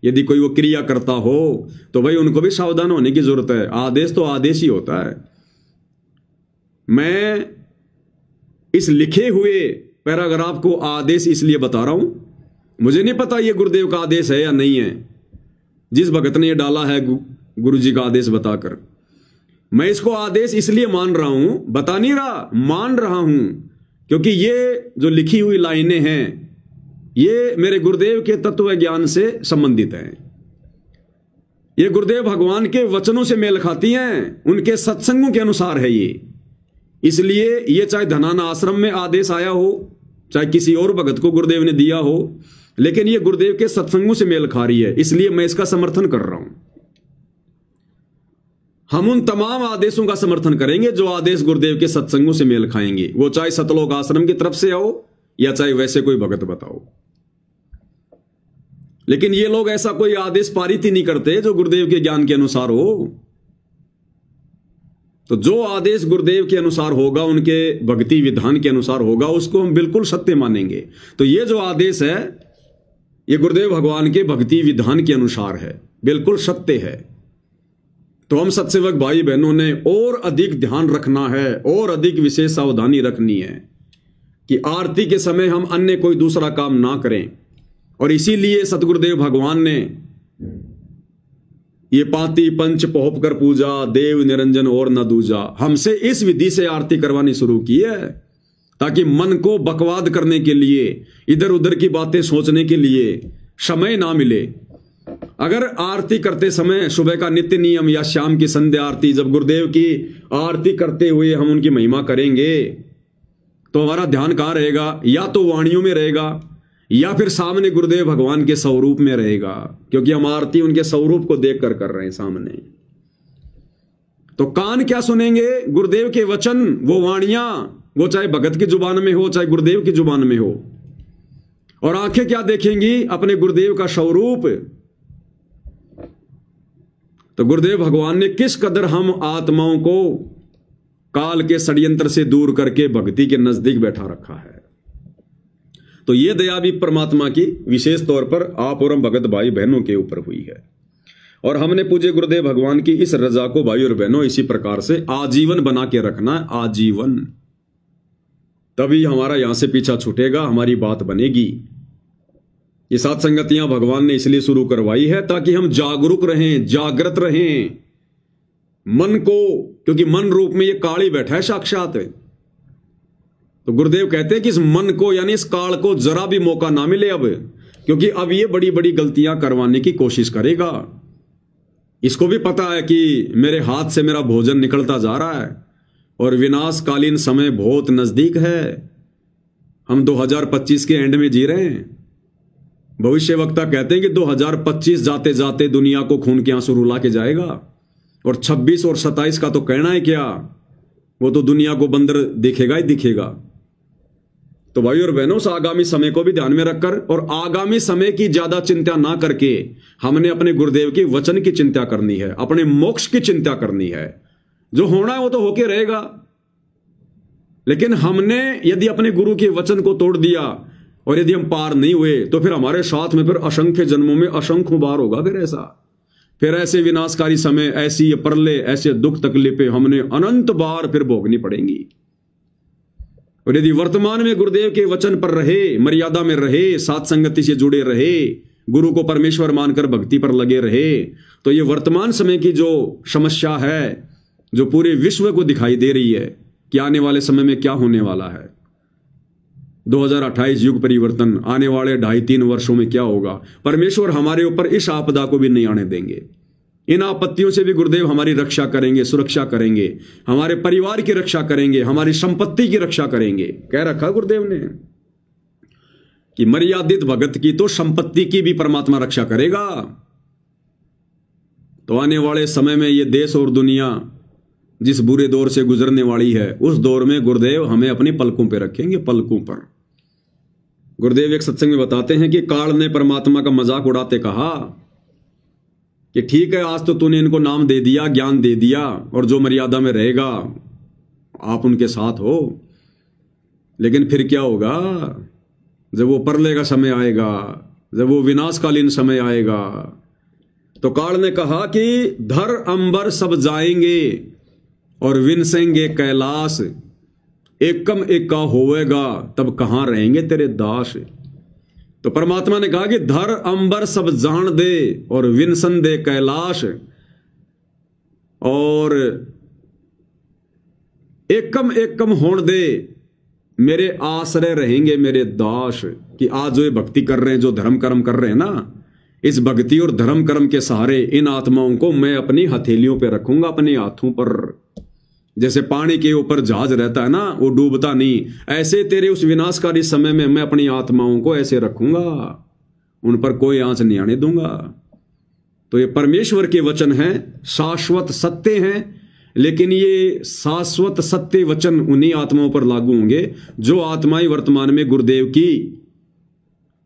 यदि कोई वो क्रिया करता हो, तो भाई उनको भी सावधान होने की जरूरत है। आदेश तो आदेश ही होता है। मैं इस लिखे हुए पैराग्राफ को आदेश इसलिए बता रहा हूं, मुझे नहीं पता ये गुरुदेव का आदेश है या नहीं है। जिस भगत ने ये डाला है गुरु जी का आदेश बताकर, मैं इसको आदेश इसलिए मान रहा हूं, बता नहीं रहा, मान रहा हूं, क्योंकि ये जो लिखी हुई लाइनें हैं ये मेरे गुरुदेव के तत्व ज्ञान से संबंधित हैं। ये गुरुदेव भगवान के वचनों से मेल खाती हैं, उनके सत्संगों के अनुसार है ये। इसलिए ये चाहे धनाना आश्रम में आदेश आया हो, चाहे किसी और भगत को गुरुदेव ने दिया हो, लेकिन ये गुरुदेव के सत्संगों से मेल खा रही है, इसलिए मैं इसका समर्थन कर रहा हूं। हम उन तमाम आदेशों का समर्थन करेंगे जो आदेश गुरुदेव के सत्संगों से मेल खाएंगे, वो चाहे सतलोक आश्रम की तरफ से आओ या चाहे वैसे कोई भगत बताओ। लेकिन ये लोग ऐसा कोई आदेश पारित ही नहीं करते जो गुरुदेव के ज्ञान के अनुसार हो। तो जो आदेश गुरुदेव के अनुसार होगा, उनके भक्ति विधान के अनुसार होगा, उसको हम बिल्कुल सत्य मानेंगे। तो ये जो आदेश है ये गुरुदेव भगवान के भक्ति विधान के अनुसार है, बिल्कुल सत्य है। तो हम सत्सेवक भाई बहनों ने और अधिक ध्यान रखना है और अधिक विशेष सावधानी रखनी है कि आरती के समय हम अन्य कोई दूसरा काम ना करें। और इसीलिए सतगुरुदेव भगवान ने ये पाती पंच पोहप कर पूजा, देव निरंजन और न दूजा, हमसे इस विधि से आरती करवानी शुरू की है, ताकि मन को बकवाद करने के लिए, इधर उधर की बातें सोचने के लिए समय ना मिले। अगर आरती करते समय सुबह का नित्य नियम या शाम की संध्या आरती, जब गुरुदेव की आरती करते हुए हम उनकी महिमा करेंगे, तो हमारा ध्यान कहां रहेगा? या तो वाणियों में रहेगा या फिर सामने गुरुदेव भगवान के स्वरूप में रहेगा, क्योंकि हम आरती उनके स्वरूप को देखकर कर रहे हैं सामने। तो कान क्या सुनेंगे? गुरुदेव के वचन, वो वाणियां, वो चाहे भगत की जुबान में हो चाहे गुरुदेव की जुबान में हो। और आंखें क्या देखेंगी? अपने गुरुदेव का स्वरूप। तो गुरुदेव भगवान ने किस कदर हम आत्माओं को काल के षड्यंत्र से दूर करके भक्ति के नजदीक बैठा रखा है। तो ये दया भी परमात्मा की विशेष तौर पर आप और हम भगत भाई बहनों के ऊपर हुई है। और हमने पूज्य गुरुदेव भगवान की इस रजा को भाई और बहनों इसी प्रकार से आजीवन बना के रखना है, आजीवन। तभी हमारा यहां से पीछा छूटेगा, हमारी बात बनेगी। ये सात संगतियां भगवान ने इसलिए शुरू करवाई है ताकि हम जागरूक रहें, जागृत रहें मन को, क्योंकि मन रूप में ये काल ही बैठा है साक्षात। तो गुरुदेव कहते हैं कि इस मन को यानी इस काल को जरा भी मौका ना मिले अब, क्योंकि अब ये बड़ी बड़ी गलतियां करवाने की कोशिश करेगा। इसको भी पता है कि मेरे हाथ से मेरा भोजन निकलता जा रहा है और विनाशकालीन समय बहुत नजदीक है। हम 2025 के एंड में जी रहे हैं। भविष्य वक्ता कहते हैं कि 2025 जाते जाते दुनिया को खून के आंसू रुला के जाएगा, और 26 और 27 का तो कहना है क्या, वो तो दुनिया को बंदर दिखेगा ही दिखेगा। तो भाई और बहनों, उस आगामी समय को भी ध्यान में रखकर और आगामी समय की ज्यादा चिंता ना करके हमने अपने गुरुदेव के वचन की चिंता करनी है, अपने मोक्ष की चिंता करनी है। जो होना है वो तो होके रहेगा, लेकिन हमने यदि अपने गुरु के वचन को तोड़ दिया और यदि हम पार नहीं हुए तो फिर हमारे साथ में फिर असंख्य जन्मों में असंख्य बार होगा फिर ऐसे विनाशकारी समय, ऐसी ये प्रलय, ऐसे दुख तकलीफें हमने अनंत बार फिर भोगनी पड़ेंगी। और यदि वर्तमान में गुरुदेव के वचन पर रहे, मर्यादा में रहे, साथ संगति से जुड़े रहे, गुरु को परमेश्वर मानकर भक्ति पर लगे रहे, तो ये वर्तमान समय की जो समस्या है, जो पूरे विश्व को दिखाई दे रही है कि आने वाले समय में क्या होने वाला है, 2028 युग परिवर्तन, आने वाले 2.5-3 वर्षों में क्या होगा, परमेश्वर हमारे ऊपर इस आपदा को भी नहीं आने देंगे। इन आपत्तियों से भी गुरुदेव हमारी रक्षा करेंगे, सुरक्षा करेंगे, हमारे परिवार की रक्षा करेंगे, हमारी संपत्ति की रक्षा करेंगे। कह रखा गुरुदेव ने कि मर्यादित भगत की तो संपत्ति की भी परमात्मा रक्षा करेगा। तो आने वाले समय में ये देश और दुनिया जिस बुरे दौर से गुजरने वाली है, उस दौर में गुरुदेव हमें अपनी पलकों पे रखेंगे, पलकों पर। गुरुदेव एक सत्संग में बताते हैं कि काल ने परमात्मा का मजाक उड़ाते कहा कि ठीक है, आज तो तूने इनको नाम दे दिया, ज्ञान दे दिया, और जो मर्यादा में रहेगा आप उनके साथ हो, लेकिन फिर क्या होगा जब वो प्रलय का समय आएगा, जब वो विनाशकालीन समय आएगा। तो काल ने कहा कि धर अंबर सब जाएंगे और विनसेंगे कैलाश, एकम एका होवेगा तब कहां रहेंगे तेरे दास। तो परमात्मा ने कहा कि धर अंबर सब जान दे और विनसन दे कैलाश, और एकम एकम होण दे मेरे आश्रय रहेंगे मेरे दास। कि आज जो ये भक्ति कर रहे हैं, जो धर्म कर्म कर रहे हैं ना, इस भक्ति और धर्म कर्म के सहारे इन आत्माओं को मैं अपनी हथेलियों पे रखूंगा, अपने हाथों पर। जैसे पानी के ऊपर जहाज रहता है ना, वो डूबता नहीं, ऐसे तेरे उस विनाशकारी समय में मैं अपनी आत्माओं को ऐसे रखूंगा, उन पर कोई आंच नहीं आने दूंगा। तो ये परमेश्वर के वचन हैं, शाश्वत सत्य हैं, लेकिन ये शाश्वत सत्य वचन उन्हीं आत्माओं पर लागू होंगे जो आत्माएं वर्तमान में गुरुदेव की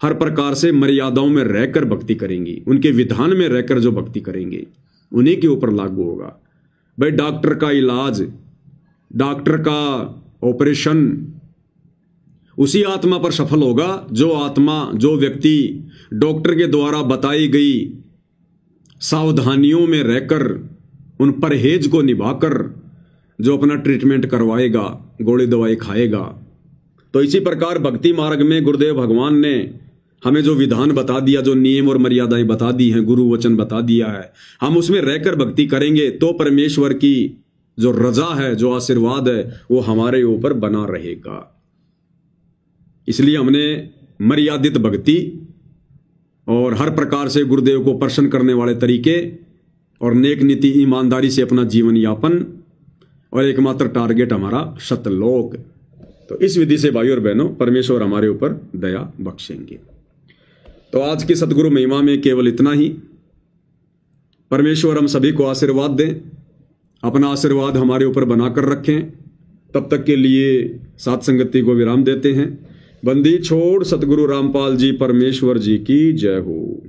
हर प्रकार से मर्यादाओं में रहकर भक्ति करेंगी, उनके विधान में रहकर जो भक्ति करेंगे, उन्हीं के ऊपर लागू होगा। भाई डॉक्टर का इलाज, डॉक्टर का ऑपरेशन उसी आत्मा पर सफल होगा जो आत्मा, जो व्यक्ति डॉक्टर के द्वारा बताई गई सावधानियों में रहकर, उन परहेज को निभाकर जो अपना ट्रीटमेंट करवाएगा, गोली दवाई खाएगा। तो इसी प्रकार भक्ति मार्ग में गुरुदेव भगवान ने हमें जो विधान बता दिया, जो नियम और मर्यादाएं बता दी हैं, गुरु वचन बता दिया है, हम उसमें रहकर भक्ति करेंगे तो परमेश्वर की जो रजा है, जो आशीर्वाद है, वो हमारे ऊपर बना रहेगा। इसलिए हमने मर्यादित भक्ति और हर प्रकार से गुरुदेव को प्रसन्न करने वाले तरीके और नेक नीति, ईमानदारी से अपना जीवन यापन, और एकमात्र टारगेट हमारा सतलोक। तो इस विधि से भाई और बहनों परमेश्वर हमारे ऊपर दया बख्शेंगे। तो आज की सतगुरु महिमा में केवल इतना ही। परमेश्वर हम सभी को आशीर्वाद दें, अपना आशीर्वाद हमारे ऊपर बनाकर रखें। तब तक के लिए साथ संगति को विराम देते हैं। बंदी छोड़ सतगुरु रामपाल जी परमेश्वर जी की जय हो।